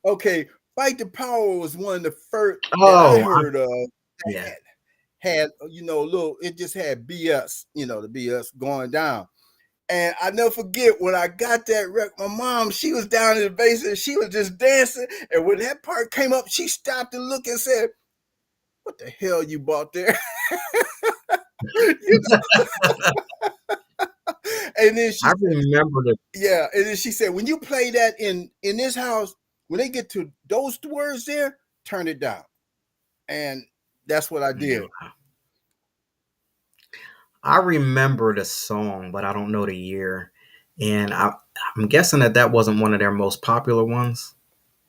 okay, "Fight the Power" was one of the first that I Oh, heard of that yeah. had little. It just had BS, the BS going down. And I never forget when I got that record. My mom, she was down in the basement, she was just dancing, and when that part came up, she stopped and looked and said, "What the hell you bought there?" You And then she I said, remember the. yeah. And then she said, when you play that in this house, when they get to those words there, turn it down. And that's what I Yeah, did. I remember the song, but I don't know the year. And I'm guessing that wasn't one of their most popular ones.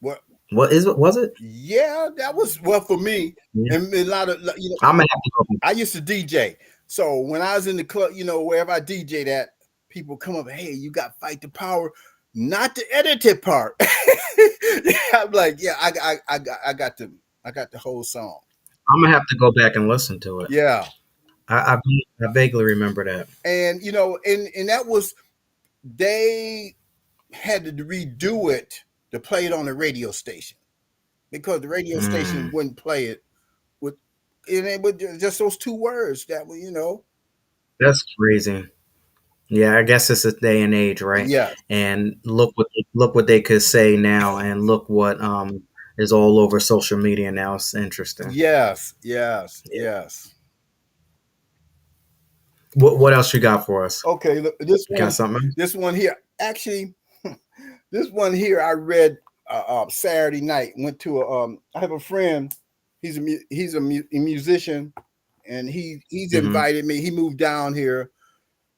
What? What is it? Was it? Yeah, that was well for me. Yeah. And a lot of I'm gonna have to go. I used to DJ. So when I was in the club, wherever I DJ that, people come up, hey, you got "Fight the Power," not the edited part. I'm like, yeah, I got the whole song. I'm gonna have to go back and listen to it. Yeah. I vaguely remember that. And and that was they had to redo it to play it on the radio station because the radio station Mm, wouldn't play it with it with just those two words that were, that's crazy. Yeah, I guess it's a day and age, right? yes, And look what they could say now, and look what is all over social media now. It's interesting. yes, yes, Yeah. yes. What else you got for us? Okay, look, You got something? this one here, actually, this one here, I read Saturday night. Went to I have a friend. He's a musician, and he's Mm-hmm. invited me. He moved down here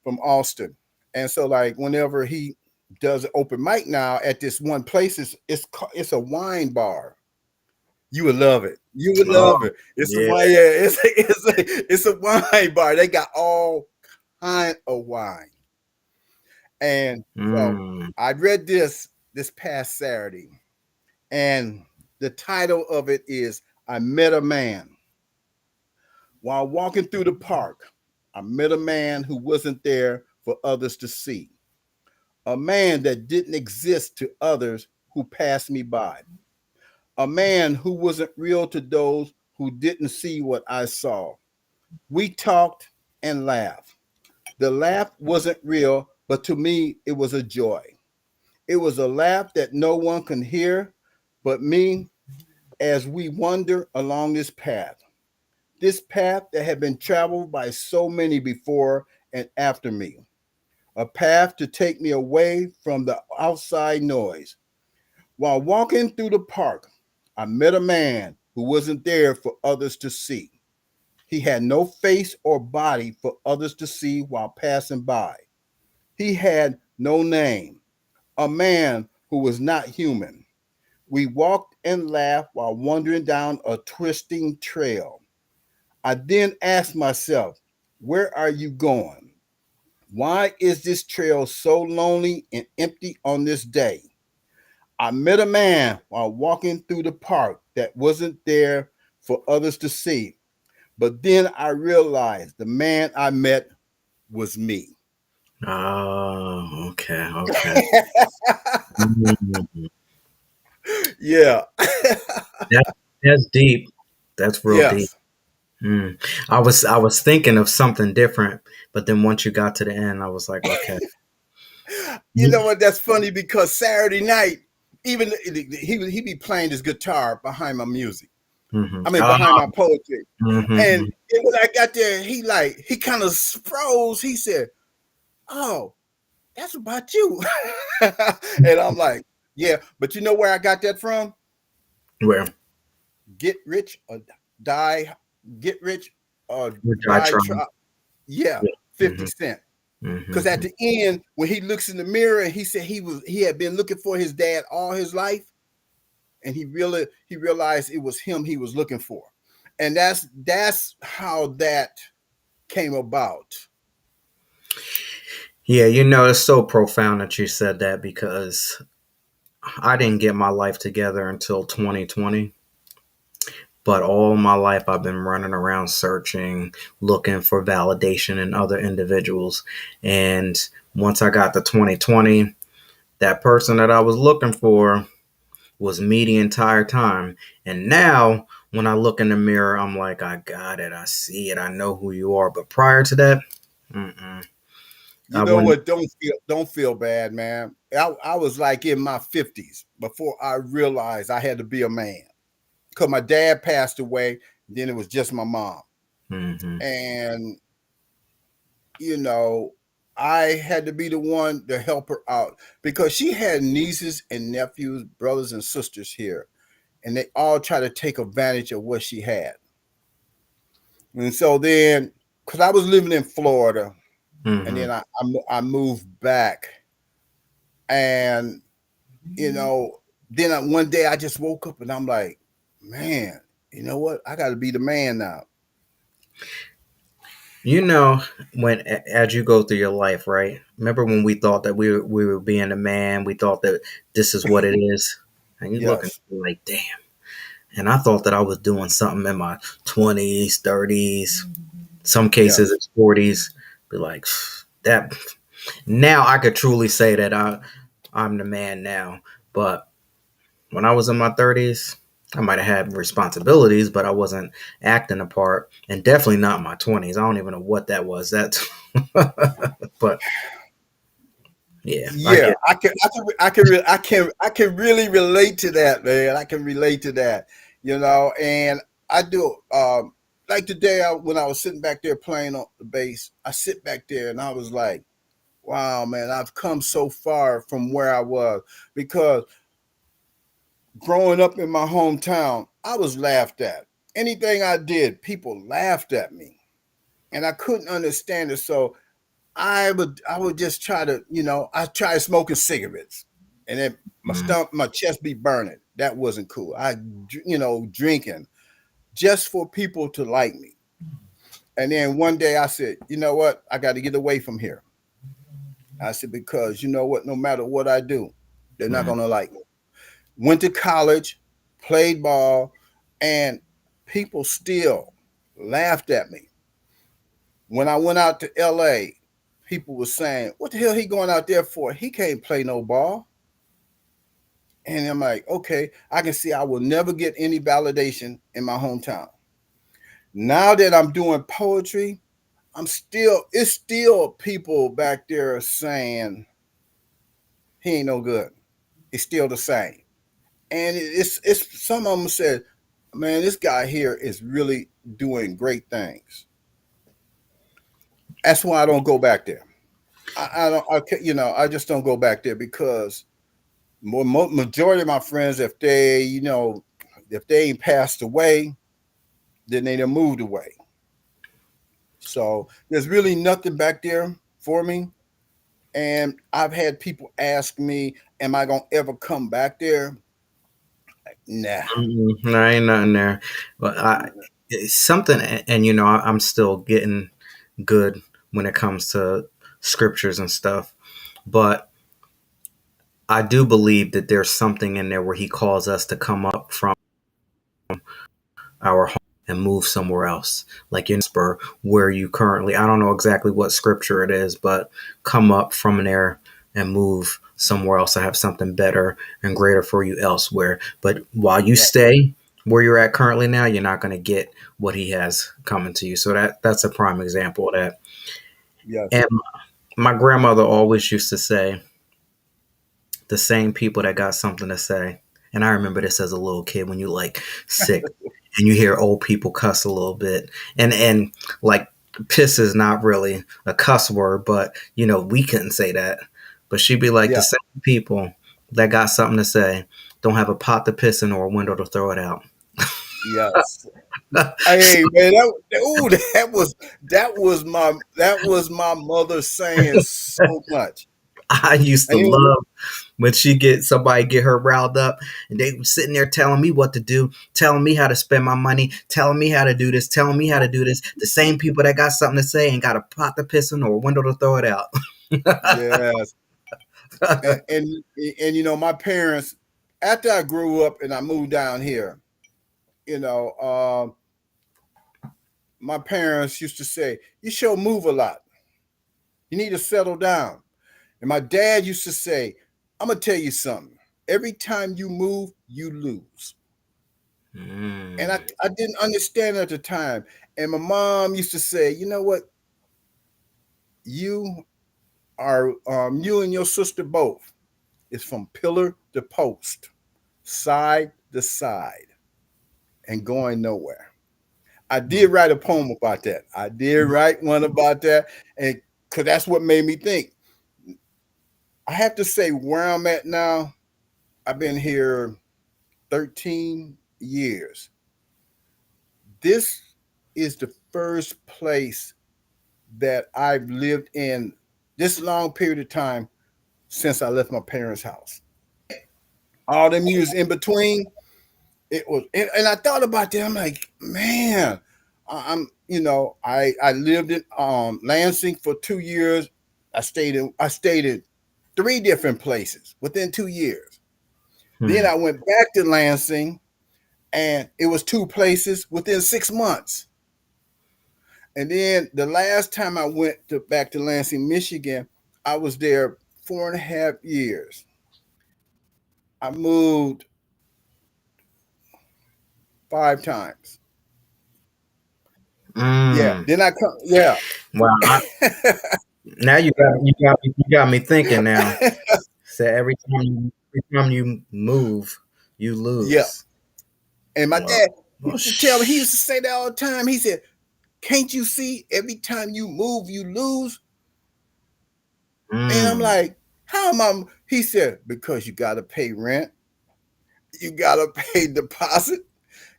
from Austin, and so like whenever he does an open mic now at this one place, it's a wine bar. You would love it. You would Oh, love it. It's a yeah. wine. Yeah, it's a wine bar. They got all kind of wine. And so Mm. I read this past Saturday, and the title of it is "I Met a Man." While walking through the park, I met a man who wasn't there for others to see. A man that didn't exist to others who passed me by. A man who wasn't real to those who didn't see what I saw. We talked and laughed. The laugh wasn't real, but to me, it was a joy. It was a laugh that no one can hear but me as we wander along this path. This path that had been traveled by so many before and after me. A path to take me away from the outside noise. While walking through the park, I met a man who wasn't there for others to see. He had no face or body for others to see while passing by. He had no name. A man who was not human. We walked and laughed while wandering down a twisting trail. I then asked myself, where are you going? Why is this trail so lonely and empty on this day? I met a man while walking through the park that wasn't there for others to see. But then I realized the man I met was me. Oh, okay, okay. Mm. Yeah. That that's deep. That's real deep. Yes. Mm. I was thinking of something different, but then once you got to the end, I was like, okay. You You- know what? That's funny because Saturday night, even he be playing his guitar behind my music. Mhm. I mean, Ah, behind my poetry. And mhm, when I got there, he kind of froze. He said, "Oh, that's about you," and I'm like, "Yeah," but you know where I got that from? where Get rich or die. Get rich or would I die. try? Try. Yeah, Yeah. 50 Mhm, Cent. Because at mhm, the end, when he looks in the mirror and he said he had been looking for his dad all his life, and he realized it was him he was looking for, and that's how that came about. Yeah, it's so profound that you said that because I didn't get my life together until 2020. But all my life, I've been running around searching, looking for validation in other individuals. And once I got to 2020, that person that I was looking for was me the entire time. And now, when I look in the mirror, I'm like, I got it. I see it. I know who you are. But prior to that, mm-mm, You I know wouldn't. what? Don't feel bad, man. I was like in my 50s before I realized I had to be a man because my dad passed away. Then it was just my mom, Mm-hmm, and you know, I had to be the one to help her out because she had nieces and nephews, brothers and sisters here, and they all try to take advantage of what she had. And so then, because I was living in Florida, and mm-hmm. then I moved back, and you know, one day I just woke up and I'm like, man, you know what? I got to be the man now. You know, as you go through your life, right? Remember when we thought that we were being a man? We thought that this is what it is, and you look and Yes, you're like, damn. And I thought that I was doing something in my 20s, 30s, some cases yes, it's 40s. Be like that. Now I could truly say that I'm the man now. But when I was in my 30s, I might have had responsibilities, but I wasn't acting a part, and definitely not in my 20s. I don't even know what that was. That, but yeah, I yeah. get. I can really relate to that, man. I can relate to that, and I do. Like today, when I was sitting back there playing on the bass, I sit back there and I was like, wow, man, I've come so far from where I was because growing up in my hometown, I was laughed at. Anything I did, people laughed at me, and I couldn't understand it. So I would just try to, I tried smoking cigarettes, and then Mm, my chest be burning. That wasn't cool. Drinking just for people to like me. And then one day I said, you know what? I got to get away from here. I said, because you know what? No matter what I do, they're not mm, going to like me. Went to college, played ball, and people still laughed at me. When I went out to LA, people were saying, what the hell he going out there for? He can't play no ball. And I'm like, okay, I can see I will never get any validation in my hometown. Now that I'm doing poetry, it's still people back there saying he ain't no good. It's still the same. And it's some of them said, man, this guy here is really doing great things. That's why I don't go back there. I don't, I just don't go back there because majority of my friends, if they ain't passed away, then they done moved away. So there's really nothing back there for me. And I've had people ask me, am I gonna ever come back there? Nah. no, ain't nothing there. But it's something, and I'm still getting good when it comes to scriptures and stuff. But I do believe that there's something in there where he calls us to come up from our home and move somewhere else. Like in Spur, where you currently, I don't know exactly what scripture it is, but come up from there and move somewhere else to have something better and greater for you elsewhere. But while you Yeah. stay where you're at currently now, you're not going to get what he has coming to you. So that's a prime example of that. Yes. And my grandmother always used to say, the same people that got something to say. And I remember this as a little kid when you like sick and you hear old people cuss a little bit. And like piss is not really a cuss word, but we couldn't say that. But she'd be like, the Yeah. same people that got something to say don't have a pot to piss in or a window to throw it out. Yes. Hey man, that was my mother saying so much. I used to And love when she get somebody get her riled up and they were sitting there telling me what to do, telling me how to spend my money, telling me how to do this, telling me how to do this. The same people that got something to say and got a pot to piss in or a window to throw it out. Yes. And you know, my parents, after I grew up and I moved down here, you know, my parents used to say, "You sure move a lot. You need to settle down." And my dad used to say, "I'm gonna tell you something. Every time you move, you lose." And Mm. I didn't understand at the time. And my mom used to say, "You know what? You are you and your sister both is from pillar to post, side to side, and going nowhere." I did write a poem about that. I did write one about that, and because that's what made me think. I have to say where I'm at now. I've been here 13 years. This is the first place that I've lived in this long period of time since I left my parents' house. All them years in between, it was, and I thought about that. I'm like, man, I'm, you know, I lived in Lansing for 2 years. I stayed in three different places within 2 years. Then Hmm. I went back to Lansing, and it was two places within 6 months. And then the last time I went back to Lansing, Michigan, I was there 4.5 years. I moved 5 times. Yeah. Mm. Then I come. Yeah. Wow. Now you got me thinking now. So every time you move, you Yeah. lose. And my Well, dad well, used to tell me, he used to say that all the time. He said, "Can't you see every time you move, you lose?" And I'm mm, like, "How am I?" He said, "Because you got to pay rent, you got to pay deposit,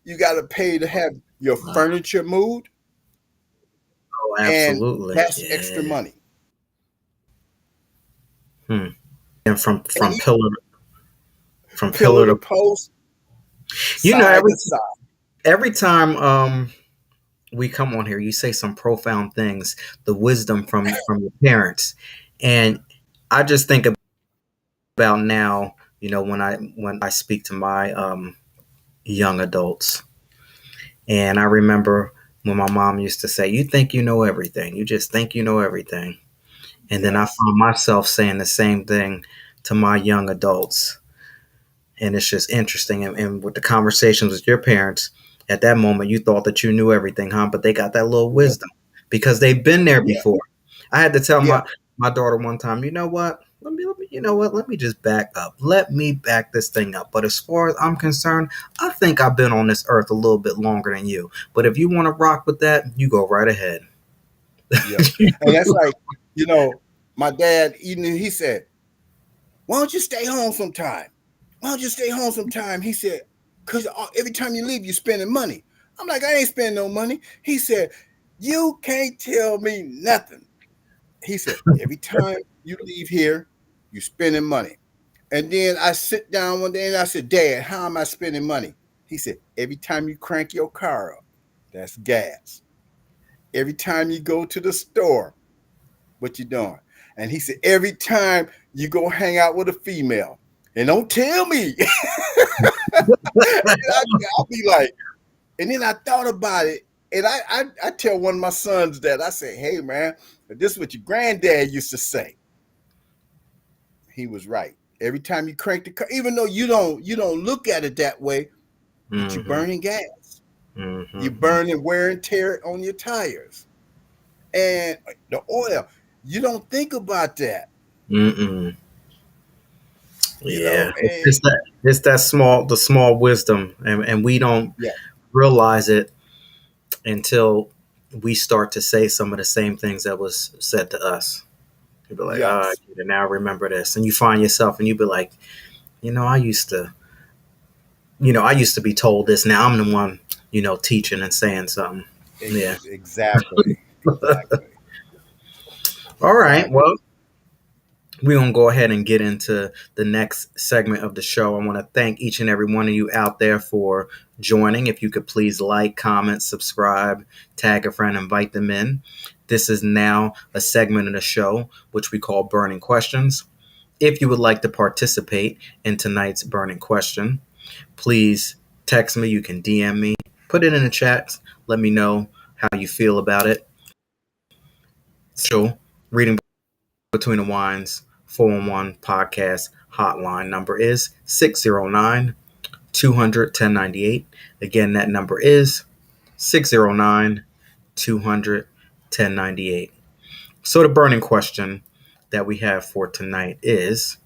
you got to pay to have your wow. furniture moved, Oh, and absolutely. that's extra Yeah. money." Hmm. And And from pillar pillar to to post, you know side every to side. every time we come on here, you say some profound things, the wisdom from your parents, and I just think about now, when I speak to my young adults, and I remember when my mom used to say, "You think you know everything. You just think you know everything." And then I Yes. found myself saying the same thing to my young adults. And it's just interesting. And with the conversations with your parents, at that moment, you thought that you knew everything, huh? But they got that little Yeah. wisdom because they've been there Yeah. before. I had to tell Yeah. my daughter one time, you know what? You know what? Let me just back up. Let me back this thing up. But as far as I'm concerned, I think I've been on this earth a little bit longer than you. But if you want to rock with that, you go right ahead. Yeah. And that's like, you know, my dad, even he said, "Why don't you stay home sometime? Why don't you stay home sometime?" He said, "Because every time you leave, you're spending money." I'm like, "I ain't spending no money." He said, "You can't tell me nothing." He said, "Every time you leave here, you're spending money." And then I sit down one day and I said, "Dad, how am I spending money?" He said, "Every time you crank your car up, that's gas. Every time you go to the store, what you doing?" And he said, "Every time you go hang out with a female." And don't tell me. I'll be like, and then I thought about it. And I tell one of my sons that I say, "Hey man, this is what your granddad used to say." He was right. Every time you crank the car, even though you don't look at it that way, but you're Mm-hmm. burning gas. You're Mm-hmm. burning wear and tear on your tires. And the oil. You don't think about that, Mm-mm. you Yeah, know? And it's that the small wisdom, and we don't yeah, realize it until we start to say some of the same things that was said to us. You'd be like, "Ah, yes, now I remember this," and you find yourself, and you'd be like, I used to be told this. Now I'm the one, teaching and saying something." Yeah. exactly, exactly, All right. exactly. Well, we're going to go ahead and get into the next segment of the show. I want to thank each and every one of you out there for joining. If you could please like, comment, subscribe, tag a friend, invite them in. This is now a segment of the show which we call Burning Questions. If you would like to participate in tonight's burning question, please text me. You can DM me, put it in the chat. Let me know how you feel about it. So, reading between the wines 411 podcast hotline number is 609 200 1098. Again, that number is 609 200 1098. So, the burning question that we have for tonight is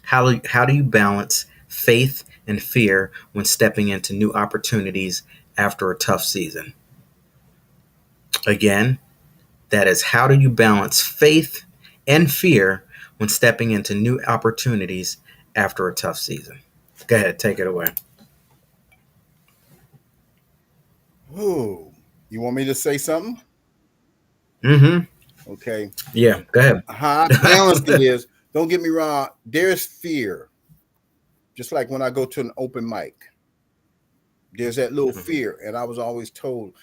how do you balance faith and fear when stepping into new opportunities after a tough season? Again, that is how do you balance faith and fear when stepping into new opportunities after a tough season? Go ahead, take it away. Ooh, you want me to say something? Mm-hmm. Okay. Yeah, go ahead. How I balance it is, don't get me wrong, there's fear. Just like when I go to an open mic, there's that little Mhm. fear. And I was always told,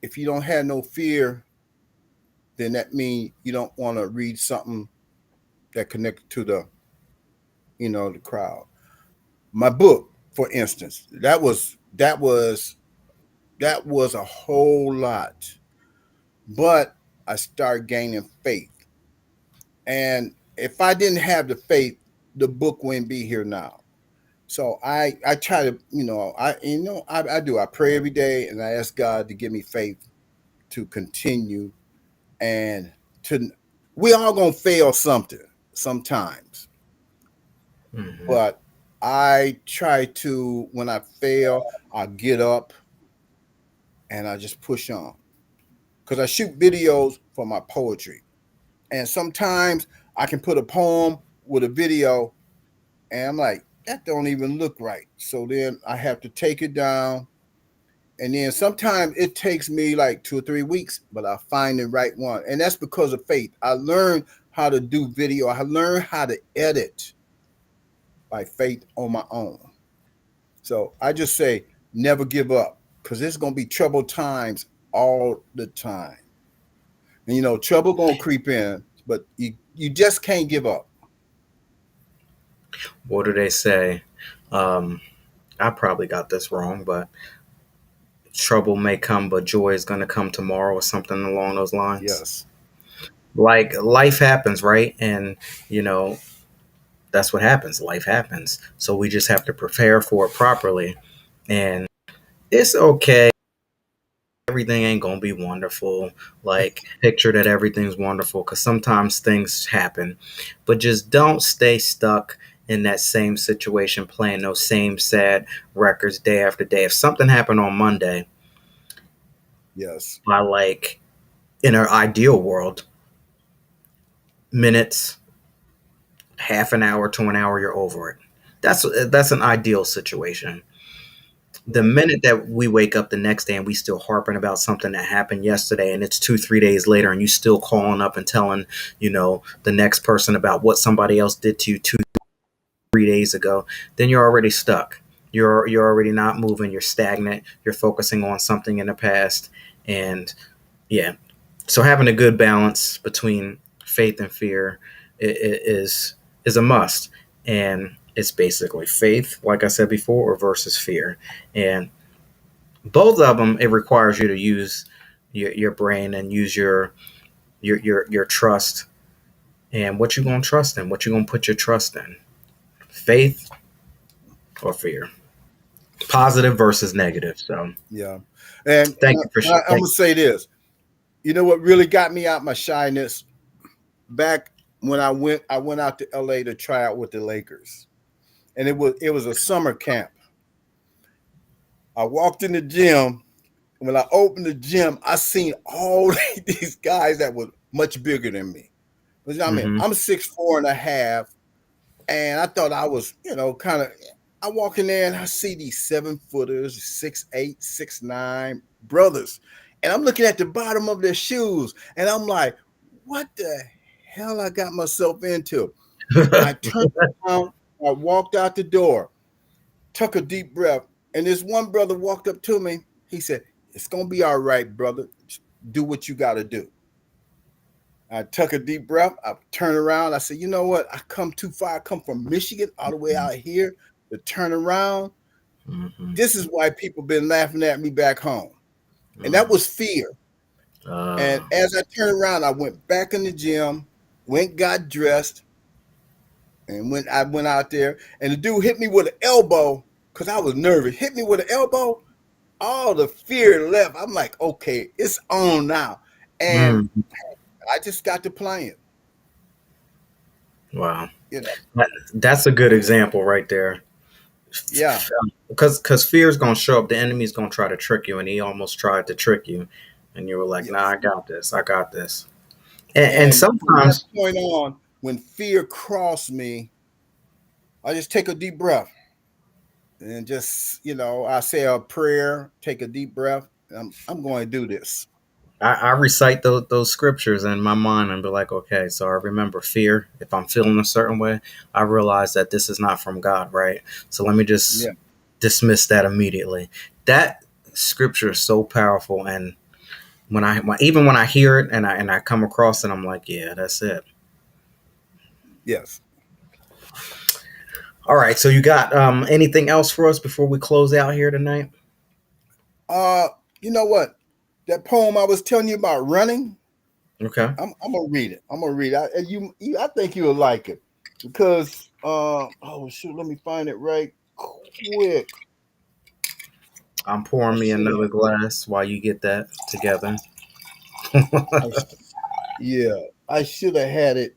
if you don't have no fear, then that means you don't want to read something that connected to the crowd. My book, for instance, that was a whole lot. But I started gaining faith. And if I didn't have the faith, the book wouldn't be here now. So I try to, I do. I pray every day and I ask God to give me faith to continue and to we all gonna fail something sometimes. Mhm. But I try to, when I fail, I get up and I just push on. Because I shoot videos for my poetry. And sometimes I can put a poem with a video and I'm like, that don't even look right. So then I have to take it down. And then sometimes it takes me like 2 or 3 weeks, but I find the right one. And that's because of faith. I learned how to do video. I learned how to edit by faith on my own. So I just say never give up because there's gonna be troubled times all the time. And trouble gonna creep in, but you just can't give up. What do they say? Um, I probably got this wrong, but trouble may come, but joy is going to come tomorrow, or something along those lines. Yes. Like life happens, right? And you know that's what happens. Life happens, so we just have to prepare for it properly. And it's okay. Everything ain't gonna be wonderful. Like picture that everything's wonderful because sometimes things happen, but just don't stay stuck in that same situation, playing those same sad records day after day. If something happened on Monday, Yes. by like in our ideal world, minutes, half an hour to an hour, you're over it. That's an ideal situation. The Right. minute that we wake up the next day and we still harping about something that happened yesterday and it's 2 3 days later and you still calling up and telling the next person about what somebody else did to you 2 3 days ago, then you're already stuck. You're already not moving. You're stagnant. You're focusing on something in the past. And yeah, so having a good balance between faith and fear is a must. And it's basically faith, like I said before, or versus fear. And both of them, it requires you to use your brain and use your trust. And what you gonna trust in? What you gonna put your trust in? Faith or fear? Positive versus negative. So Yeah. And thank you for I'm thank gonna say this. You know what really got me out my shyness back when I went out to LA to try out with the Lakers. And it was a summer camp. I walked in the gym. When I opened the gym, I seen all these guys that was much bigger than me. But I mean, mm-hmm. I'm 6'4.5", and I thought I was, kind of. I walk in there and I see these 7-footers, 6'8", 6'9" brothers, and I'm looking at the bottom of their shoes, and I'm like, what the hell I got myself into? I turned around, I walked out the door, took a deep breath, and this one brother walked up to me. He said, "It's gonna be all right, brother. do what you got to do. I took a deep breath. I turned around. I said, you know what? I come too far. I come from Michigan all the way out here to turn around. Mm-hmm. This is why people been laughing at me back home. And that Mm. was fear. And as I turned around, I went back in the gym, went, got dressed, and when I went out there, and the dude hit me with an elbow because I was nervous. Hit me with an elbow. All the fear left. I'm like, okay, it's on now. And mm. I just got to playing, Wow. you know. That's a good example right there. Yeah. Because fear is going to show up. The enemy's going to try to trick you, and he almost tried to trick you. And you were like, nah, Yes. I got this. I got this. And And from that sometimes, point on, when fear crossed me, I just take a deep breath and just, I say a prayer, take a deep breath. I'm going to do this. I recite those scriptures in my mind and be like, okay, so I remember fear. If I'm feeling a certain way, I realize that this is not from God, right? So let me just Yeah. dismiss that immediately. That scripture is so powerful, and even when I hear it and I come across it, I'm like, yeah, that's it. Yes. All right, so you got anything else for us before we close out here tonight? Uh, you know what? That poem I was telling you about running, Okay, I'm gonna read it. I'm gonna read it. I think you'll like it because oh shoot, let me find it right quick. I'm I pouring me should another have. glass while you get that together. I, yeah, I should have had it.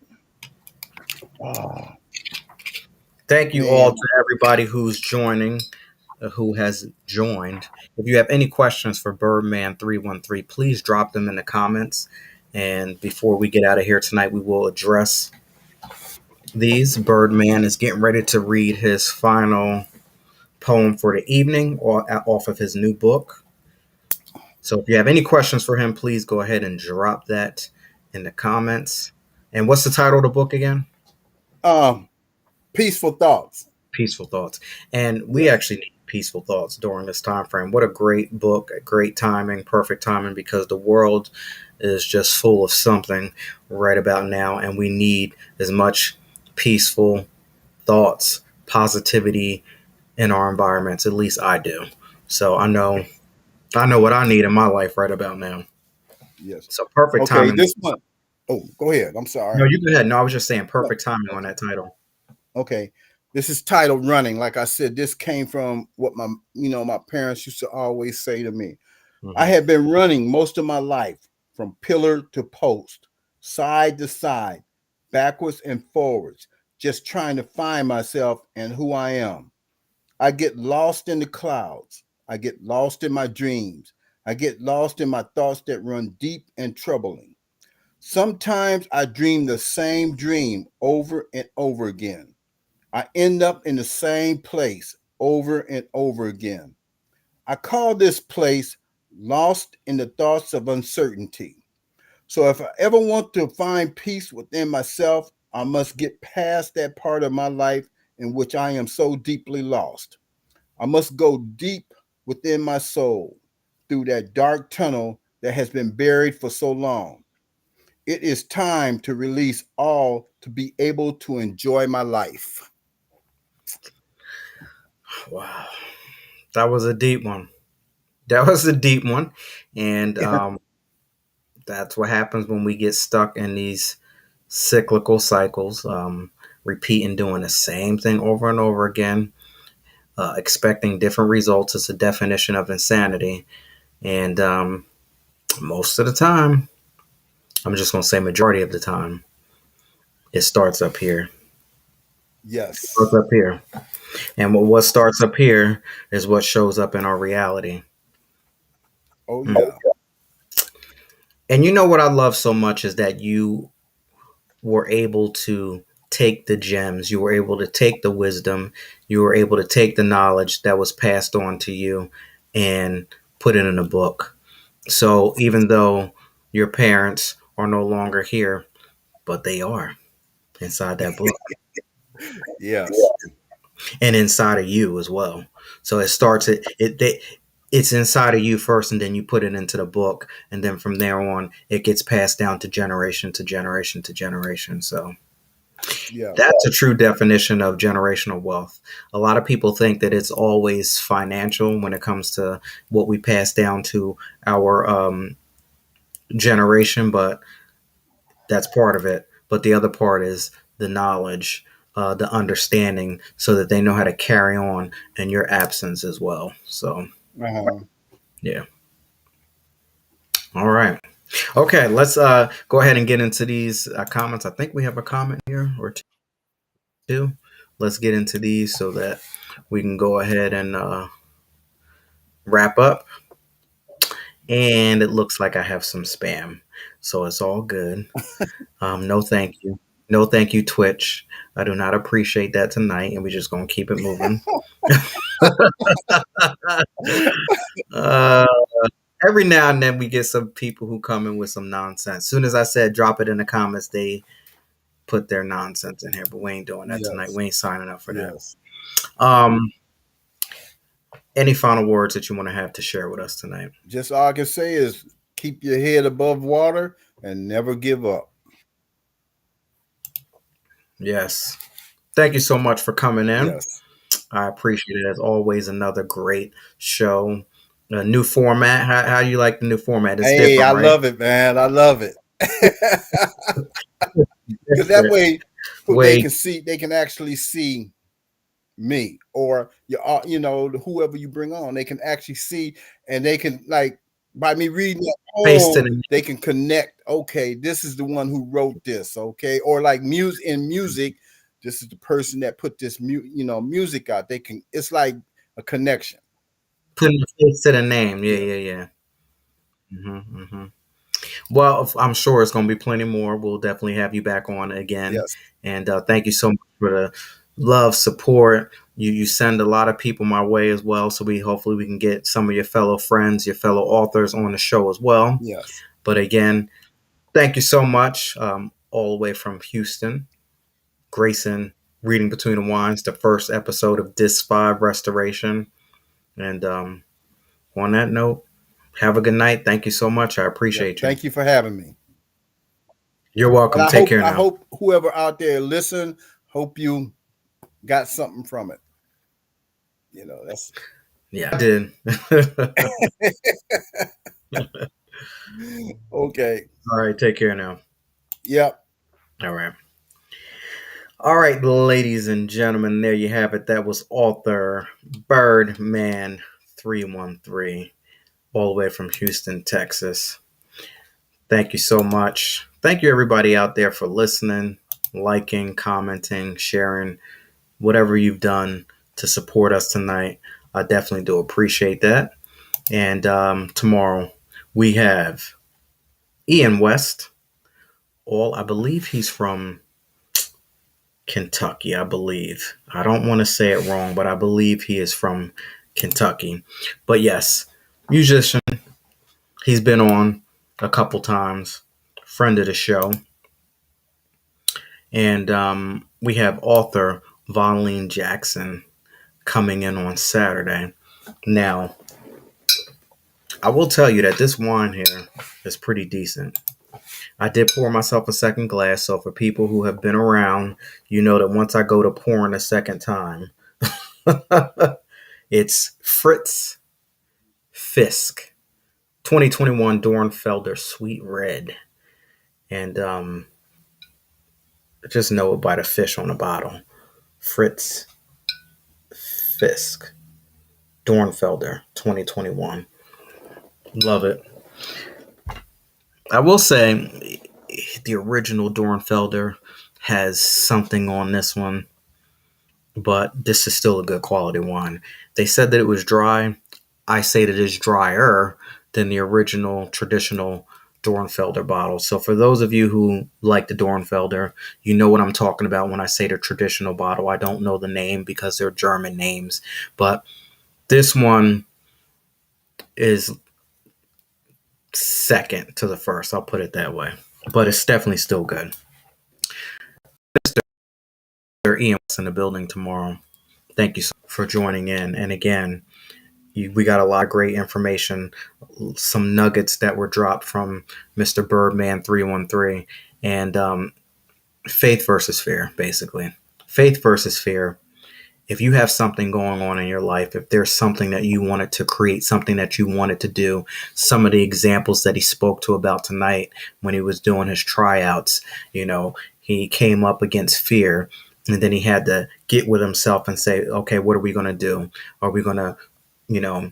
Oh Thank you all man, to everybody who has joined. If you have any questions for Birdman 313, please drop them in the comments. And before we get out of here tonight, we will address these. Birdman is getting ready to read his final poem for the evening or off of his new book. So if you have any questions for him, please go ahead and drop that in the comments. And what's the title of the book again? um, peaceful thoughts. Peaceful Thoughts. And we Yes, actually need peaceful thoughts during this time frame. What a great book, a great timing, perfect timing, because the world is just full of something right about now, and we need as much peaceful thoughts, positivity in our environments. At least I do. So I know what I need in my life right about now. yes. So perfect Okay, timing. this one. Oh, go ahead. I'm No, sorry. you go ahead. No, I was just saying No. perfect timing on Okay. that title. Okay. This is titled Running. Like I said, this came from what my parents used to always say to me. I Hmm. had been running most of my life from pillar to post, side to side, backwards and forwards, just trying to find myself and who I am. I get lost in the clouds. I get lost in my dreams. I get lost in my thoughts that run deep and troubling. Sometimes I dream the same dream over and over again. I end up in the same place over and over again. I call this place lost in the thoughts of uncertainty. So if I ever want to find peace within myself, I must get past that part of my life in which I am so deeply lost. I must go deep within my soul through that dark tunnel that has been buried for so long. It is time to release all to be able to enjoy my life. Wow. That was a deep one. That was a deep one. And that's what happens when we get stuck in these cyclical cycles, repeating doing the same thing over and over again, expecting different results. It's a definition of insanity. And most of the time, I'm just going to say majority of the time, it starts up here. It starts Yes. up here. And what starts up here is what shows up in our reality. Oh, Mm. yeah. And you know what I love so much is that you were able to take the gems, you were able to take the wisdom, you were able to take the knowledge that was passed on to you and put it in a book. So even though your parents are no longer here, but they are inside that book Yes. and inside of you as well. So it starts it it's inside of you first, and then you put it into the book, and then from there on it gets passed down to generation to generation to generation. So Yeah. that's a true definition of generational wealth. A lot of people think that it's always financial when it comes to what we pass down to our generation, but that's part of it. But the other part is the knowledge, the understanding, so that they know how to carry on in your absence as well. So, Uh-huh. yeah. All right. Okay, let's go ahead and get into these comments. I think we have a comment here or two. Let's get into these so that we can go ahead and wrap up. And it looks like I have some spam, so it's all good. No, thank you. No, thank you, Twitch. I do not appreciate that tonight, and we're just gonna keep it moving. uh, every now and then we get some people who come in with some nonsense. Soon as I said drop it in the comments, they put their nonsense in here. But we ain't doing that tonight. Yes. We ain't signing up for that. Yes. Um, any final words that you want to have to share with us tonight? Just all I can say is keep your head above water and never give up. Yes. Thank you so much for coming in. Yes. I appreciate it as always. Another great show. A new format. How do you like the new format? It's Hey, different, I right? love it, man. I love it. Because that Different way they way. can see, they can actually see me or whoever you bring on. They can actually see, and they can, like, by me reading that Paste poem, it in. they can connect. Okay, this is the one who wrote this. Okay, or like music, this is the person that put this music out. They can. It's like a connection. Putting the face to the name. Yeah, Yeah. yeah, yeah. Hmm. Well, I'm sure it's going to be plenty more. We'll definitely have you back on again. Yes. And thank you so much for the love, support. You send a lot of people my way as well. So hopefully we can get some of your fellow friends, your fellow authors on the show as well. Yes. But again, thank you so much. All the way from Houston, Grayson, reading between the wines, the first episode of Disc 5 Restoration. And on that note, have a good night. Thank you so much. I Yep. appreciate you. Thank you for having me. You're And welcome. I Take hope care I now. hope whoever out there listen, hope you got something from it. That's Yeah, I did. okay. All right. Take care now. Yep. All right. All right, ladies and gentlemen, there you have it. That was author Birdman 313, all the way from Houston, Texas. Thank you so much. Thank you, everybody out there, for listening, liking, commenting, sharing, whatever you've done to support us tonight. I definitely do appreciate that. And tomorrow we have Ian West. I believe he's from Kentucky, I believe. I don't want to say it wrong, but I believe he is from Kentucky. But yes, musician. He's been on a couple times, friend of the show. And we have author Vonline Jackson coming in on Saturday. Now, I will tell you that this wine here is pretty decent. I did pour myself a second glass, so for people who have been around, you know that once I go to pouring a second time, it's Fritz Fisk 2021 Dornfelder Sweet Red. And just know it by the fish on the bottle. Fritz Fisk Dornfelder 2021. Love it. I will say the original Dornfelder has something on this one, but this is still a good quality wine. They said that it was dry. I say that it's drier than the original traditional Dornfelder bottle. So for those of you who like the Dornfelder, you know what I'm talking about when I say the traditional bottle. I don't know the name because they're German names, but this one is second to the first. I'll put it that way. But it's definitely still good. Mr. Ian in the building tomorrow. Thank you so much for joining in. And again, We got a lot of great information, some nuggets that were dropped from Mr. Birdman 313, and faith versus fear, basically. Faith versus fear. If you have something going on in your life, if there's something that you wanted to create, something that you wanted to do, some of the examples that he spoke to about tonight when he was doing his tryouts, he came up against fear, and then he had to get with himself and say, okay, what are we going to do? Are we going to, you know,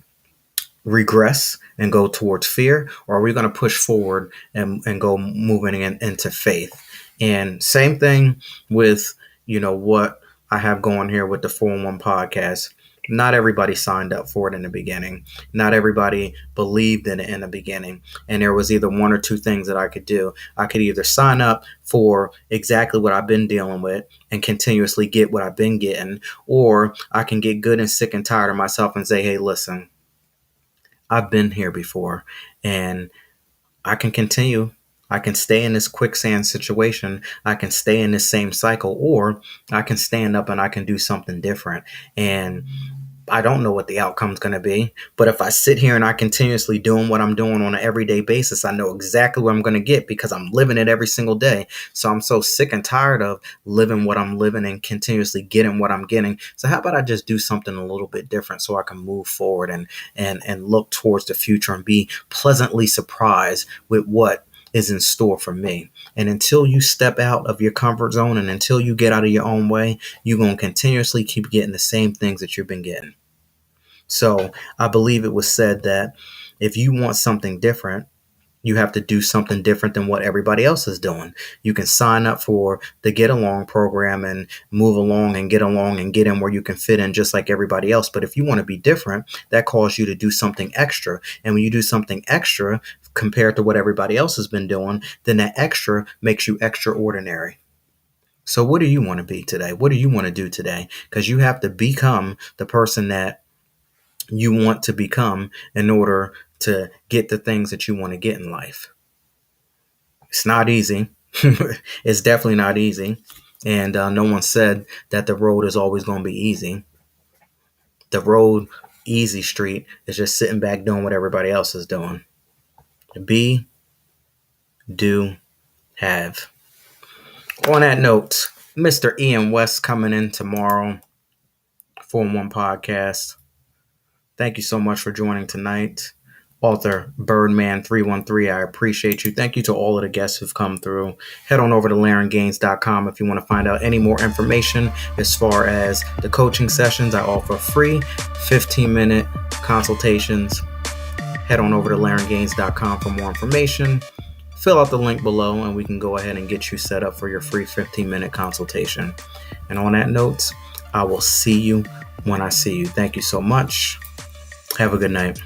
regress and go towards fear, or are we going to push forward and go moving into faith? And same thing with what I have going here with the 4-1 podcast. Not everybody signed up for it in the beginning. Not everybody believed in it in the beginning. And there was either one or two things that I could do. I could either sign up for exactly what I've been dealing with and continuously get what I've been getting, or I can get good and sick and tired of myself and say, hey, listen, I've been here before, and I can continue. I can stay in this quicksand situation. I can stay in this same cycle, or I can stand up and I can do something different. And I don't know what the outcome is going to be, but if I sit here and I continuously doing what I'm doing on an everyday basis, I know exactly what I'm going to get because I'm living it every single day. So I'm so sick and tired of living what I'm living and continuously getting what I'm getting. So how about I just do something a little bit different so I can move forward and look towards the future and be pleasantly surprised with what is in store for me. And until you step out of your comfort zone and until you get out of your own way, you're going to continuously keep getting the same things that you've been getting. So I believe it was said that if you want something different, you have to do something different than what everybody else is doing. You can sign up for the Get Along program and move along and get in where you can fit in just like everybody else. But if you want to be different, that calls you to do something extra. And when you do something extra compared to what everybody else has been doing, then that extra makes you extraordinary. So what do you want to be today? What do you want to do today? Because you have to become the person that you want to become in order to get the things that you want to get in life. It's not easy. It's definitely not easy. And no one said that the road is always going to be easy. The road, easy street, is just sitting back doing what everybody else is doing. Be, do, have. On that note, Mr. Ian West coming in tomorrow for One Podcast. Thank you so much for joining tonight. Author Birdman 313, I appreciate you. Thank you to all of the guests who've come through. Head on over to LarenGaines.com if you want to find out any more information as far as the coaching sessions. I offer free 15-minute consultations. Head on over to LarenGaines.com for more information. Fill out the link below and we can go ahead and get you set up for your free 15-minute consultation. And on that note, I will see you when I see you. Thank you so much. Have a good night.